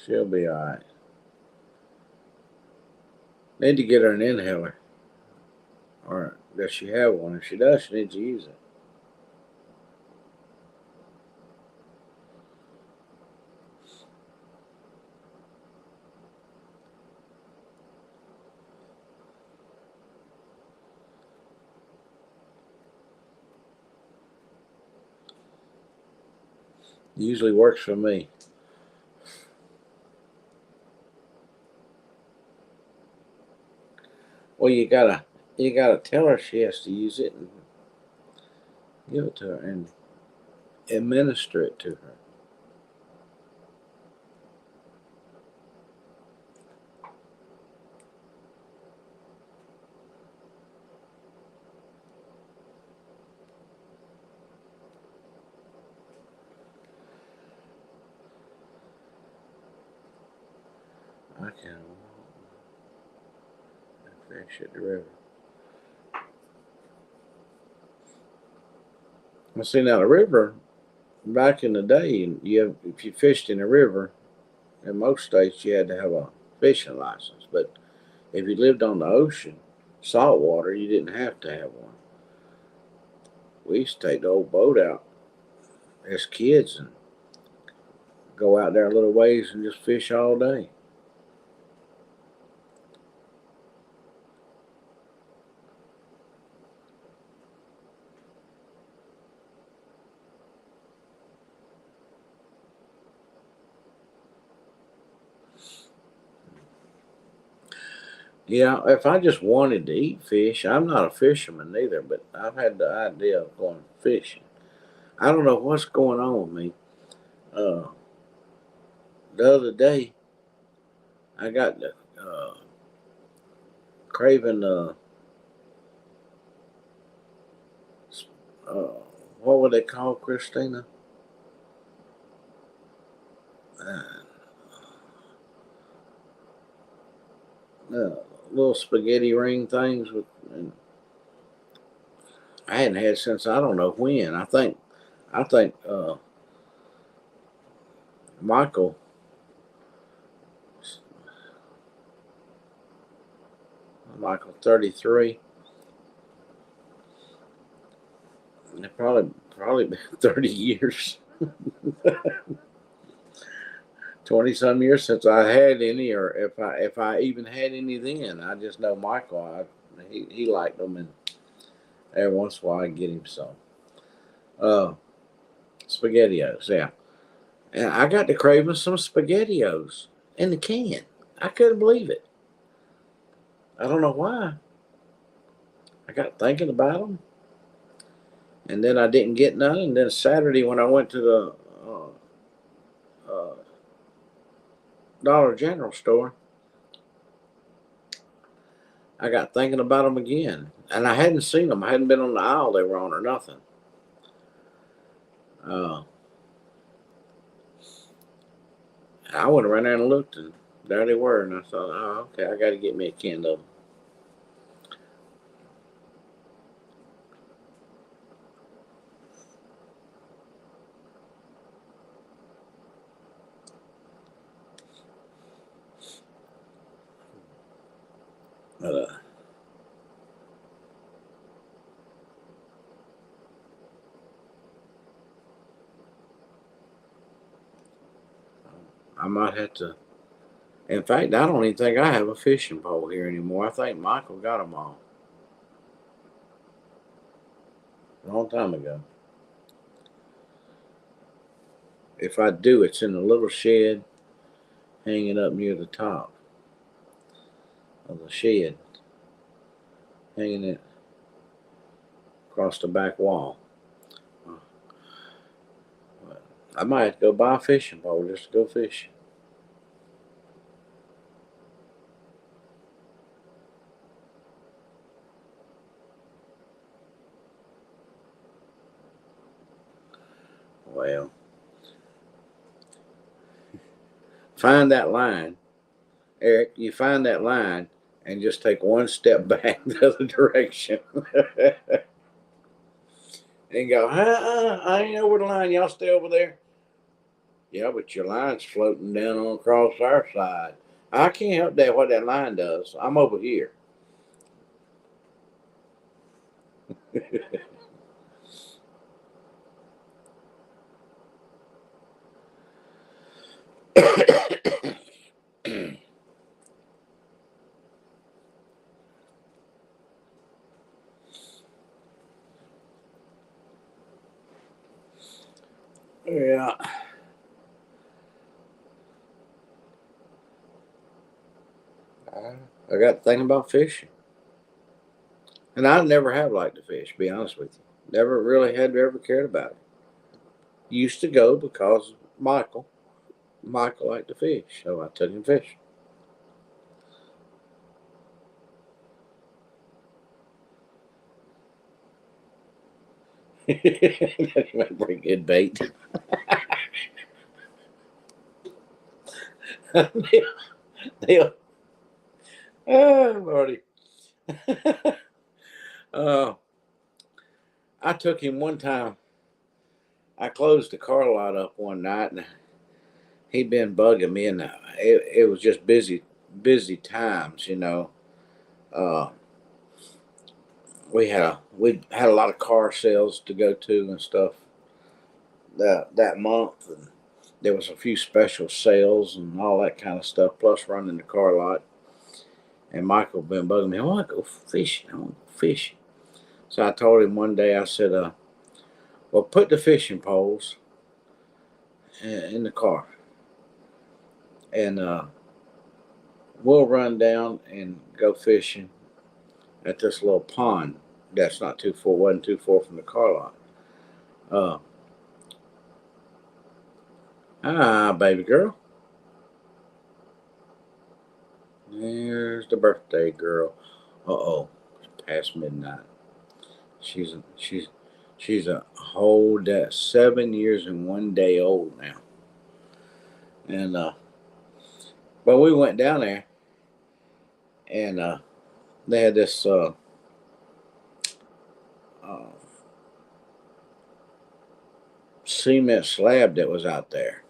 She'll be all right. Need to get her an inhaler. Or does she have one? If she does, she needs to use it. It usually works for me. Well, you gotta tell her she has to use it and give it to her and administer it to her. I can fish at the river. I see now the river back in the day, if you fished in a river, in most states you had to have a fishing license. But if you lived on the ocean, salt water, you didn't have to have one. We used to take the old boat out as kids and go out there a little ways and just fish all day. Yeah, if I just wanted to eat fish, I'm not a fisherman either, but I've had the idea of going fishing. I don't know what's going on with me. Uh, the other day, I got the craving. Uh, what would they call Christina? Uh, little spaghetti ring things with. And I hadn't had since I don't know when. I think Michael 33. It probably been 30 years, 20 some years since I had any, or if I even had any then. I just know Michael. He liked them, and every once in a while I get him some uh, spaghettios. Yeah, and I got to craving some spaghettios in the can. I couldn't believe it. I don't know why. I got thinking about them, and then I didn't get none. And then Saturday when I went to the uh, Dollar General store, I got thinking about them again, and I hadn't seen them. I hadn't been on the aisle they were on or nothing. Uh, I went around there and looked, and there they were. And I thought, oh, okay, I got to get me a can of them. But I might have to. In fact, I don't even think I have a fishing pole here anymore. I think Michael got them all a long time ago. If I do, it's in a little shed hanging up near the top of the shed, hanging it across the back wall. But I might have to go buy a fishing pole just to go fishing. Well, find that line, Eric. You find that line and just take one step back the other direction. And go, I ain't over the line. Y'all stay over there. Yeah, but your line's floating down on across our side. I can't help that what that line does. I'm over here. Yeah. I got thinking about fishing. And I never have liked to fish, to be honest with you. Never really had ever cared about it. Used to go because Michael. Michael liked to fish, so I took him fishing. That might bring good bait. They'll, oh, Lordy. uh, I took him one time. I closed the car lot up one night, and he'd been bugging me, and it was just busy times, you know. Uh, we had a lot of car sales to go to and stuff that month, and there was a few special sales and all that kind of stuff. Plus running the car lot, and Michael been bugging me. I want to go fishing. I want to go fishing. So I told him one day. I said, "Well, put the fishing poles in the car, and we'll run down and go fishing at this little pond that's not too far, wasn't too far from the car lot. Uh, baby girl. There's the birthday girl. Uh-oh, it's past midnight. She's she's she's a whole 7 years and 1 day old now. And but we went down there and they had this uh, cement slab that was out there,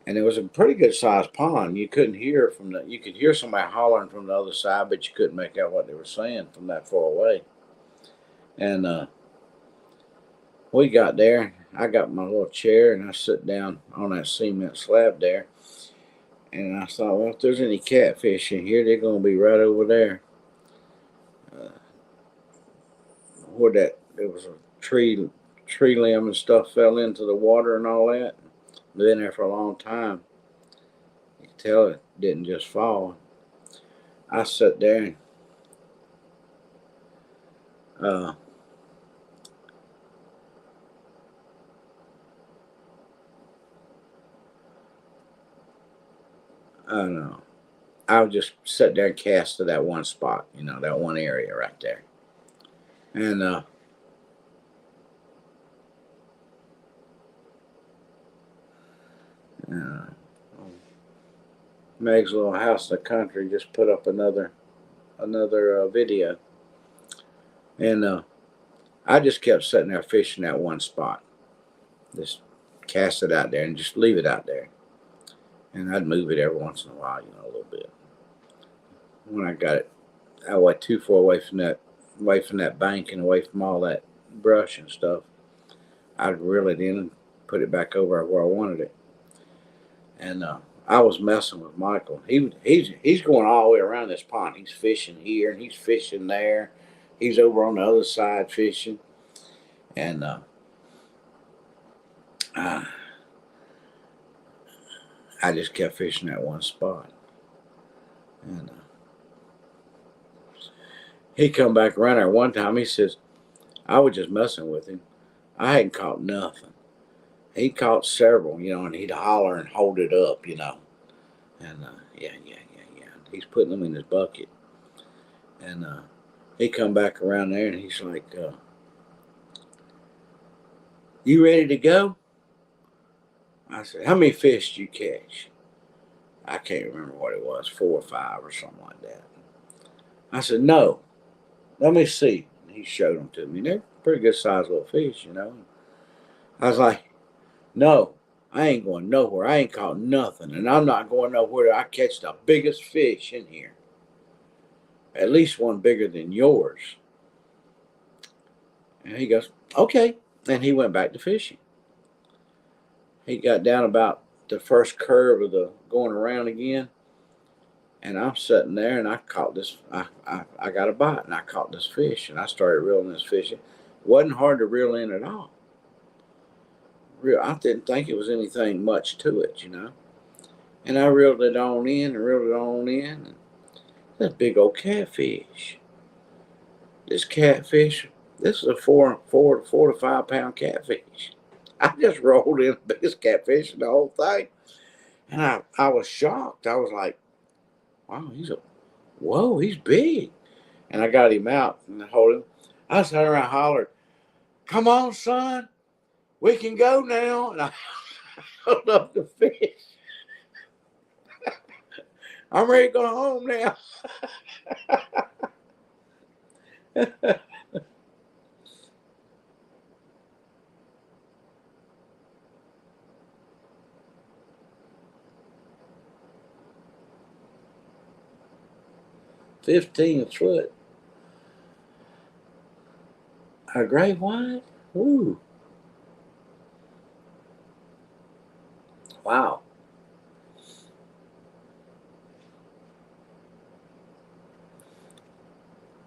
and it was a pretty good sized pond. You couldn't hear from the you could hear somebody hollering from the other side, but you couldn't make out what they were saying from that far away. And we got there. I got my little chair and I sit down on that cement slab there. And I thought, well, if there's any catfish in here, they're going to be right over there. Uh, where that there was a tree limb and stuff fell into the water and all that. Been there for a long time. You can tell it didn't just fall. I sat there and uh, I don't know. I would just sit there and cast to that one spot, that one area right there. And uh, Meg's little house in the country just put up another video, and I just kept sitting there fishing that one spot, just cast it out there and just leave it out there, and I'd move it every once in a while, a little bit. When I got it, I went too far away from that bank and away from all that brush and stuff, I'd reel it in and put it back over where I wanted it. And I was messing with Michael. He's going all the way around this pond. He's fishing here and he's fishing there. He's over on the other side fishing, and I just kept fishing that one spot. And he come back around there one time. He says, I was just messing with him. I hadn't caught nothing. He caught several, and he'd holler and hold it up, And yeah. He's putting them in his bucket. And he come back around there and he's like, you ready to go? I said, how many fish did you catch? I can't remember what it was, 4 or 5 or something like that. I said, no, let me see. And he showed them to me. They're pretty good sized little fish, I was like, no, I ain't going nowhere. I ain't caught nothing. And I'm not going nowhere till I catch the biggest fish in here. At least one bigger than yours. And he goes, okay. And he went back to fishing. He got down about the first curve of the going around again. And I'm sitting there and I caught this. I got a bite and I caught this fish and I started reeling this fish in. It wasn't hard to reel in at all. I didn't think it was anything much to it, And I reeled it on in and reeled it on in. And that big old catfish. This catfish, this is a 4 to 5 pound catfish. I just rolled in the biggest catfish in the whole thing. And I was shocked. I was like, wow, he's big. And I got him out and I hold him. I sat around and hollered, come on, son, we can go now. And I held up the fish. I'm ready to go home now. 15 foot. A great white? Ooh. Wow.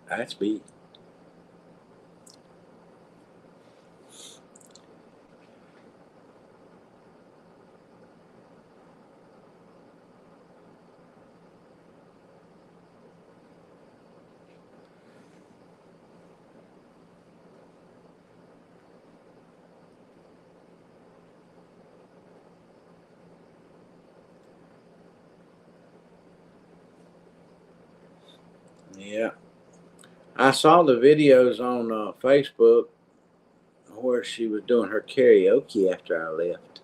That's big. Yeah. I saw the videos on Facebook where she was doing her karaoke after I left.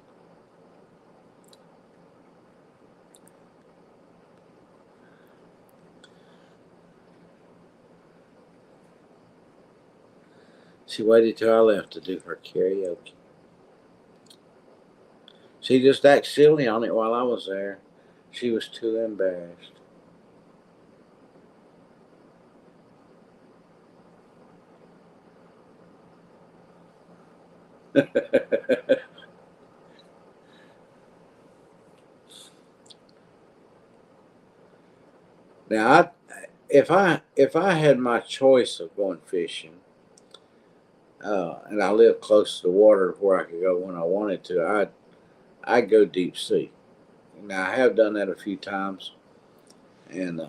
She waited till I left to do her karaoke. She just acted silly on it while I was there. She was too embarrassed. Now, if I had my choice of going fishing, and I live close to the water where I could go when I wanted to, I'd go deep sea. Now I have done that a few times, and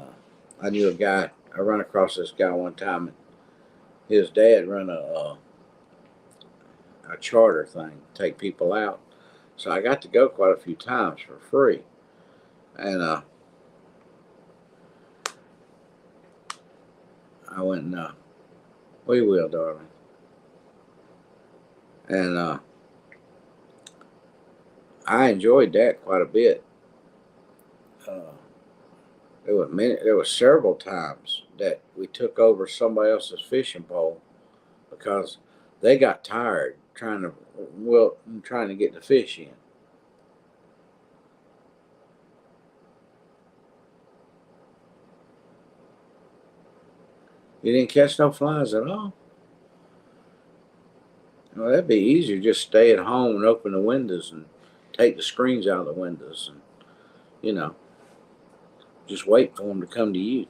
I knew a guy. I run across this guy one time, and his dad run a charter thing, take people out. So I got to go quite a few times for free, and I went and we will, darling, and I enjoyed that quite a bit. Uh, there were several times that we took over somebody else's fishing pole because they got tired trying to get the fish in. You didn't catch no flies at all. Well, that'd be easier. Just stay at home and open the windows and take the screens out of the windows, and you know, just wait for them to come to you.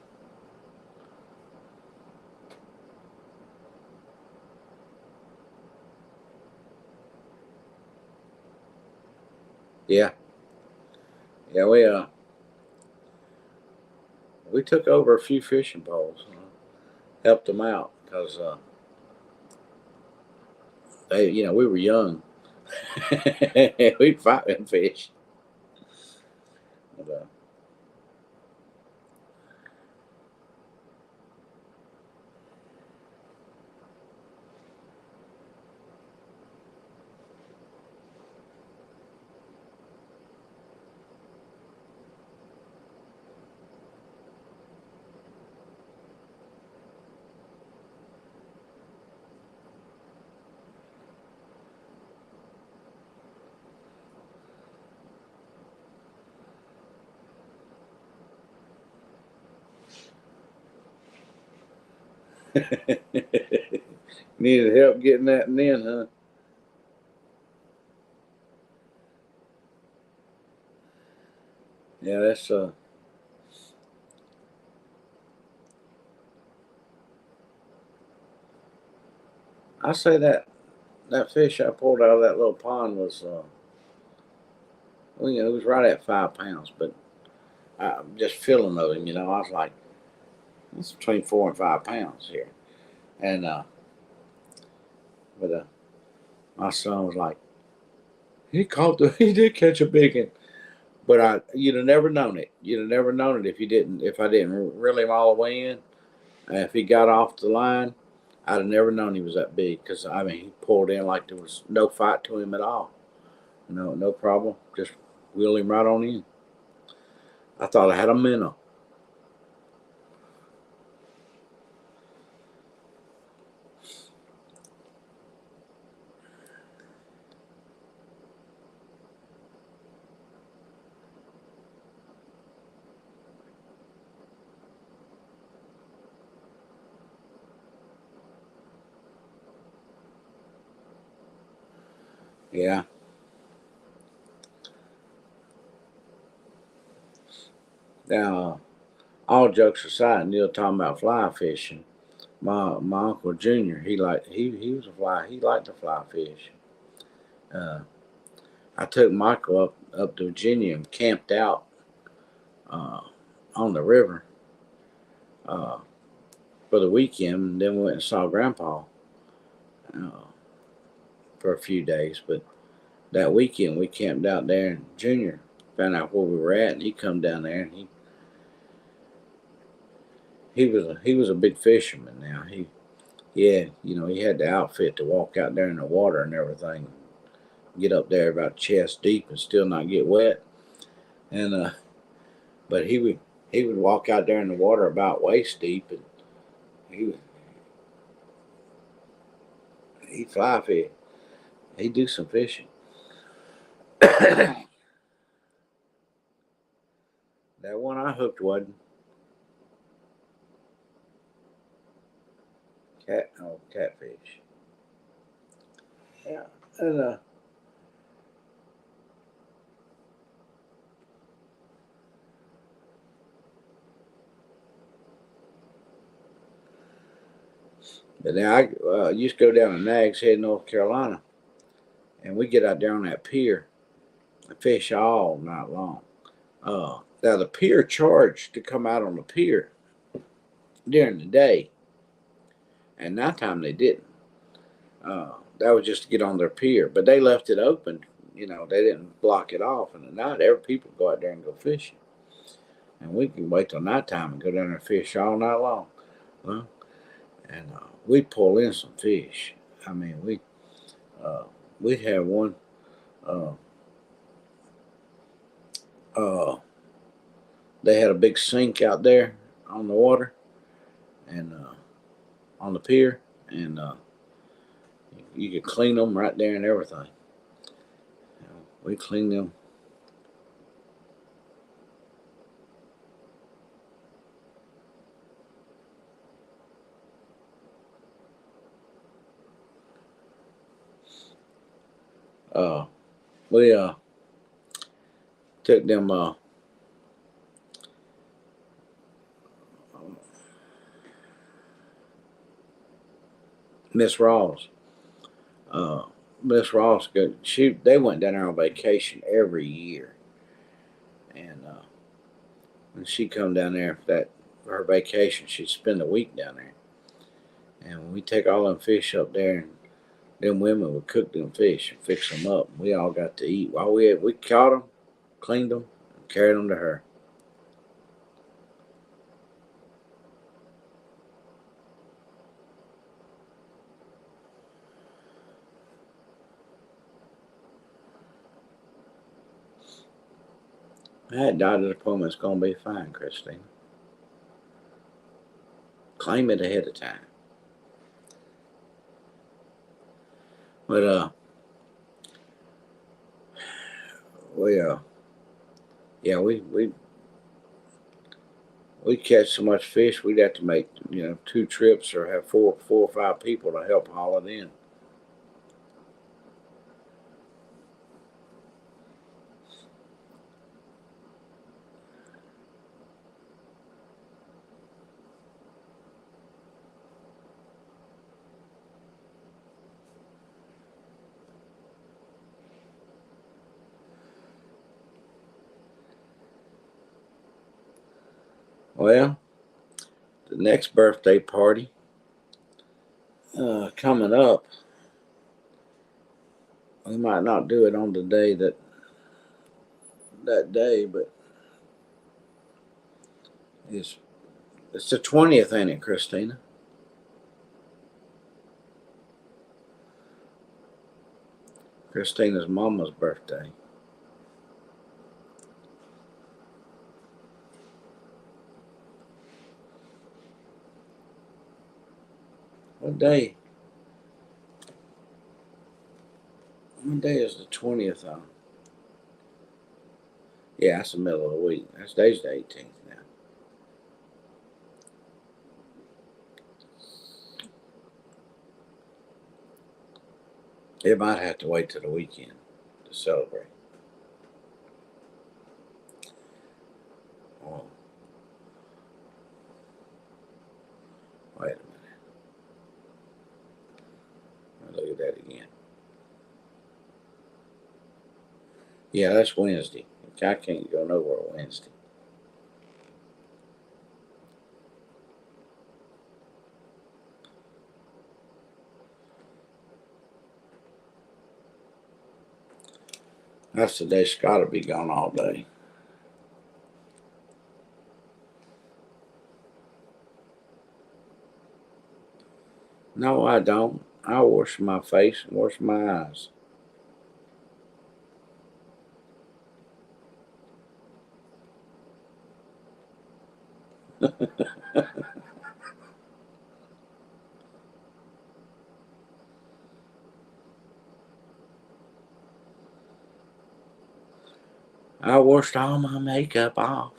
Yeah, yeah. We took over a few fishing poles, helped them out because we were young. We'd fight and fish. But, needed help getting that in, huh? Yeah, that's I say that fish I pulled out of that little pond was well, it was right at 5 pounds, but I'm just feeling of him, I was like, it's between 4 and 5 pounds here, and but my son was like, he did catch a big one, but you'd have never known it. You'd have never known it if I didn't reel him all the way in. And if he got off the line, I'd have never known he was that big because I mean he pulled in like there was no fight to him at all. No problem. Just wheel him right on in. I thought I had a minnow. Yeah. Now, all jokes aside, Neil talking about fly fishing. My uncle Junior, he was a fly. He liked to fly fish. Uh, I took Michael up to Virginia and camped out uh, on the river uh, for the weekend. And then we went and saw Grandpa uh, for a few days. But that weekend we camped out there, and Junior found out where we were at, and he come down there and he was a big fisherman. Now he had the outfit to walk out there in the water and everything, get up there about chest deep and still not get wet. And but he would walk out there in the water about waist deep, and he he'd fly fish. He'd do some fishing. That one I hooked wasn't catfish. Yeah, and but now I used to go down to Nags Head, North Carolina, and we get out there on that pier and fish all night long. Now the pier charged to come out on the pier during the day, and nighttime they didn't. That was just to get on their pier, but they left it open. They didn't block it off, and at night every people go out there and go fishing, and we can wait till nighttime and go down there and fish all night long. Well, and we pull in some fish. I mean, we had one. Uh, uh, they had a big sink out there on the water and on the pier, and you could clean them right there and everything. We cleaned them. We took them Miss Ross. Uh, Miss Ross, they went down there on vacation every year, and when she come down there for her vacation, she'd spend a week down there. And we take all them fish up there, and them women would cook them fish and fix them up. And we all got to eat. While we caught them, cleaned them, and carried them to her. That doctor's appointment's gonna be fine, Christina. Claim it ahead of time. But we yeah, we catch so much fish we'd have to make 2 trips or have four or five people to help haul it in. Well, the next birthday party coming up, we might not do it on the day that day, but it's the 20th, ain't it, Christina? Christina's mama's birthday. What day? What day is the 20th on? Yeah, that's the middle of the week. That's today's the 18th now. It might have to wait till the weekend to celebrate. Oh, wait a minute. Look at that again. Yeah, that's Wednesday. I can't go nowhere Wednesday. That's the day Scott will be gone all day. No, I don't. I wash my face and wash my eyes. I washed all my makeup off.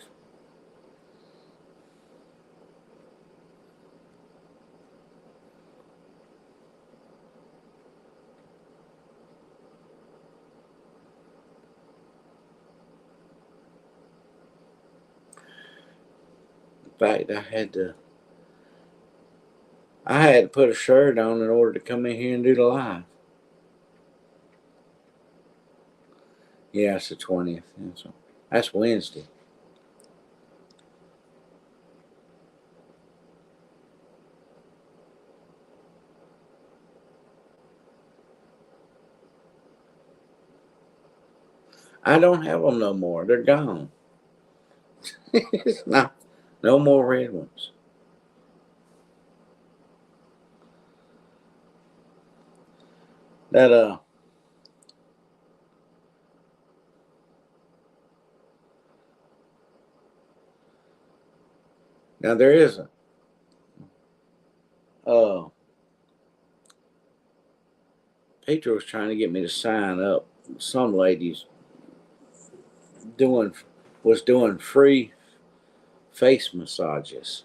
In fact, I had to put a shirt on in order to come in here and do the live. Yeah, it's the 20th. That's Wednesday. I don't have them no more. They're gone. It's not, no more red ones. That now there isn't. Peter was trying to get me to sign up. Some ladies doing was doing free face massages.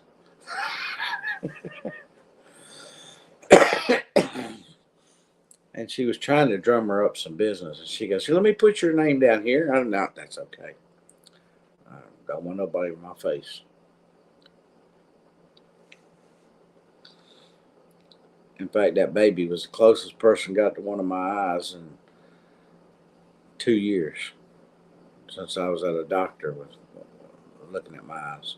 And she was trying to drum her up some business. And she goes, "Let me put your name down here." I don't know. That's okay. I don't want nobody in my face. In fact, that baby was the closest person got to one of my eyes in 2 years since I was at a doctor was looking at my eyes.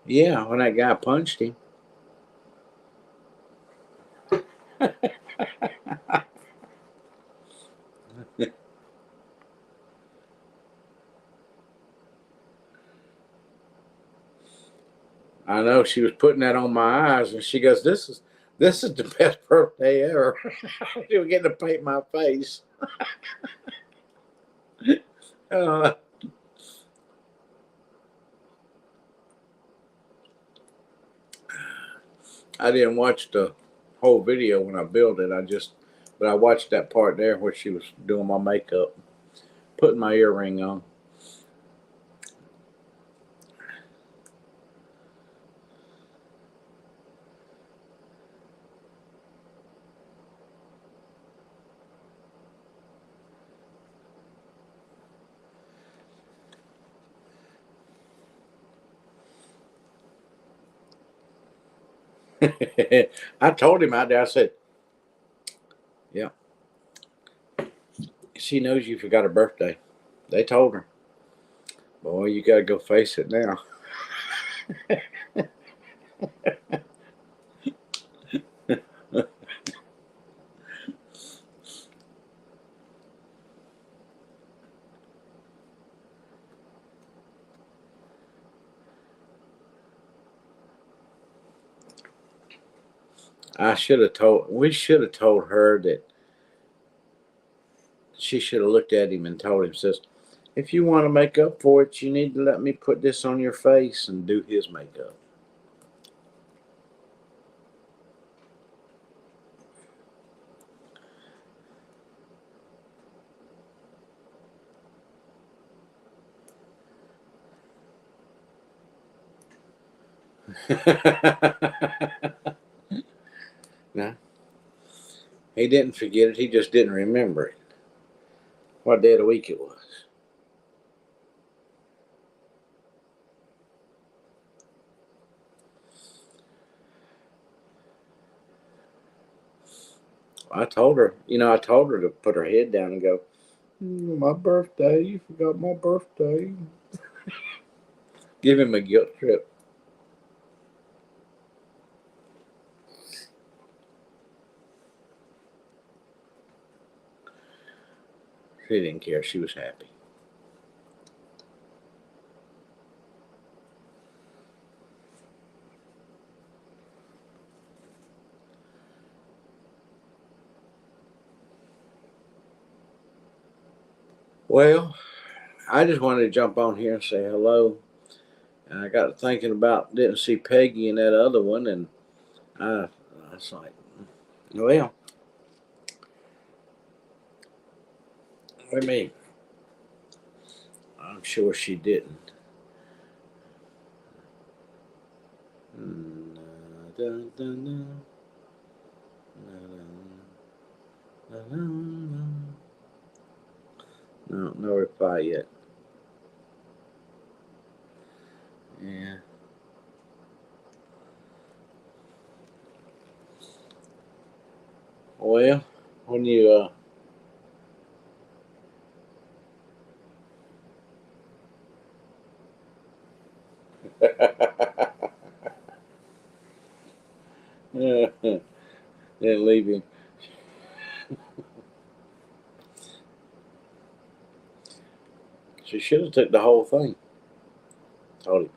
Yeah, when that guy punched him. I know she was putting that on my eyes, and she goes, "This is the best birthday ever." She was getting to paint my face. Uh, I didn't watch the whole video when I built it. But I watched that part there where she was doing my makeup, putting my earring on. I told him out there. I said, "Yeah, she knows you forgot her birthday." They told her, "Boy, you got to go face it now." We should have told her that she should have looked at him and told him, says, "If you want to make up for it, you need to let me put this on your face and do his makeup." No, he didn't forget it. He just didn't remember it. What day of the week it was. I told her to put her head down and go, "My birthday, you forgot my birthday." Give him a guilt trip. She didn't care. She was happy. Well, I just wanted to jump on here and say hello. And I got to thinking about didn't see Peggy in that other one, and I was like, well, I mean, I'm sure she didn't. No, no reply yet. Yeah. Well, when you didn't leave him. She should have took the whole thing. Told him,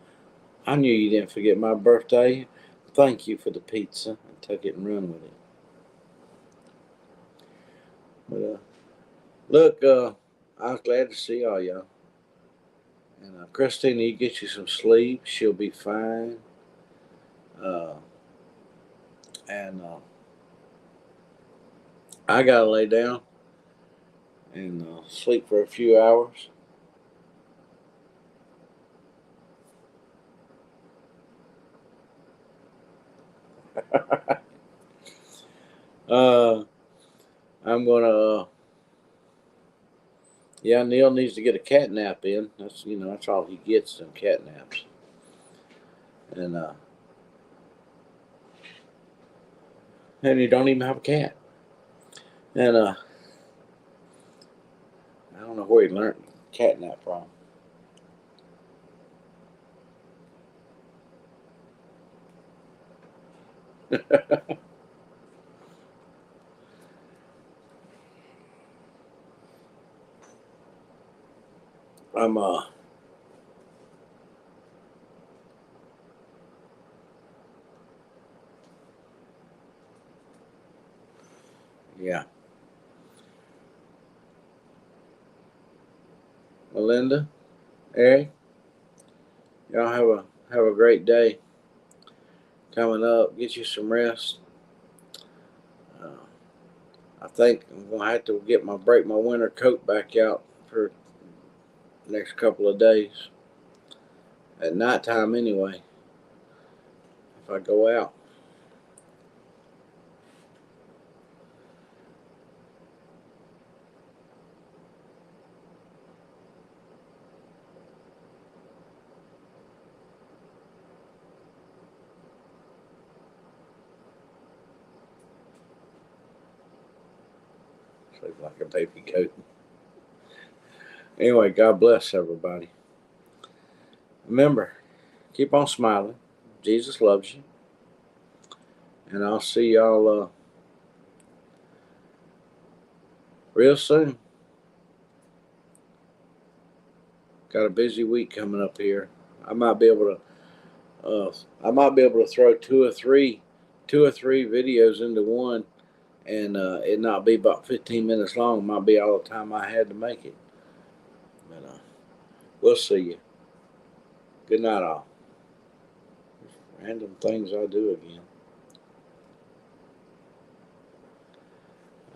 I knew you didn't forget my birthday. Thank you for the pizza. And took it and run with it. But look, I was glad to see all y'all. And Christina, you get you some sleep. She'll be fine. Uh, and I gotta lay down and sleep for a few hours. uh, I'm gonna. Yeah, Neil needs to get a cat nap in. That's all he gets, some cat naps. And he don't even have a cat. And I don't know where he learned cat nap from. I'm yeah. Melinda, Eric, y'all have a great day coming up. Get you some rest. Uh, I think I'm gonna have to break my winter coat back out for the next couple of days. At nighttime anyway, if I go out. Sleep like a baby goat. Anyway, God bless everybody. Remember, keep on smiling. Jesus loves you. And I'll see y'all real soon. Got a busy week coming up here. I might be able to throw two or three videos into one, and it not be about 15 minutes long. It might be all the time I had to make it. But we'll see you. Good night, all. Random things I do again.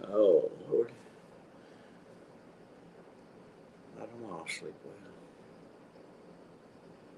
Oh Lord, I don't want to sleep well.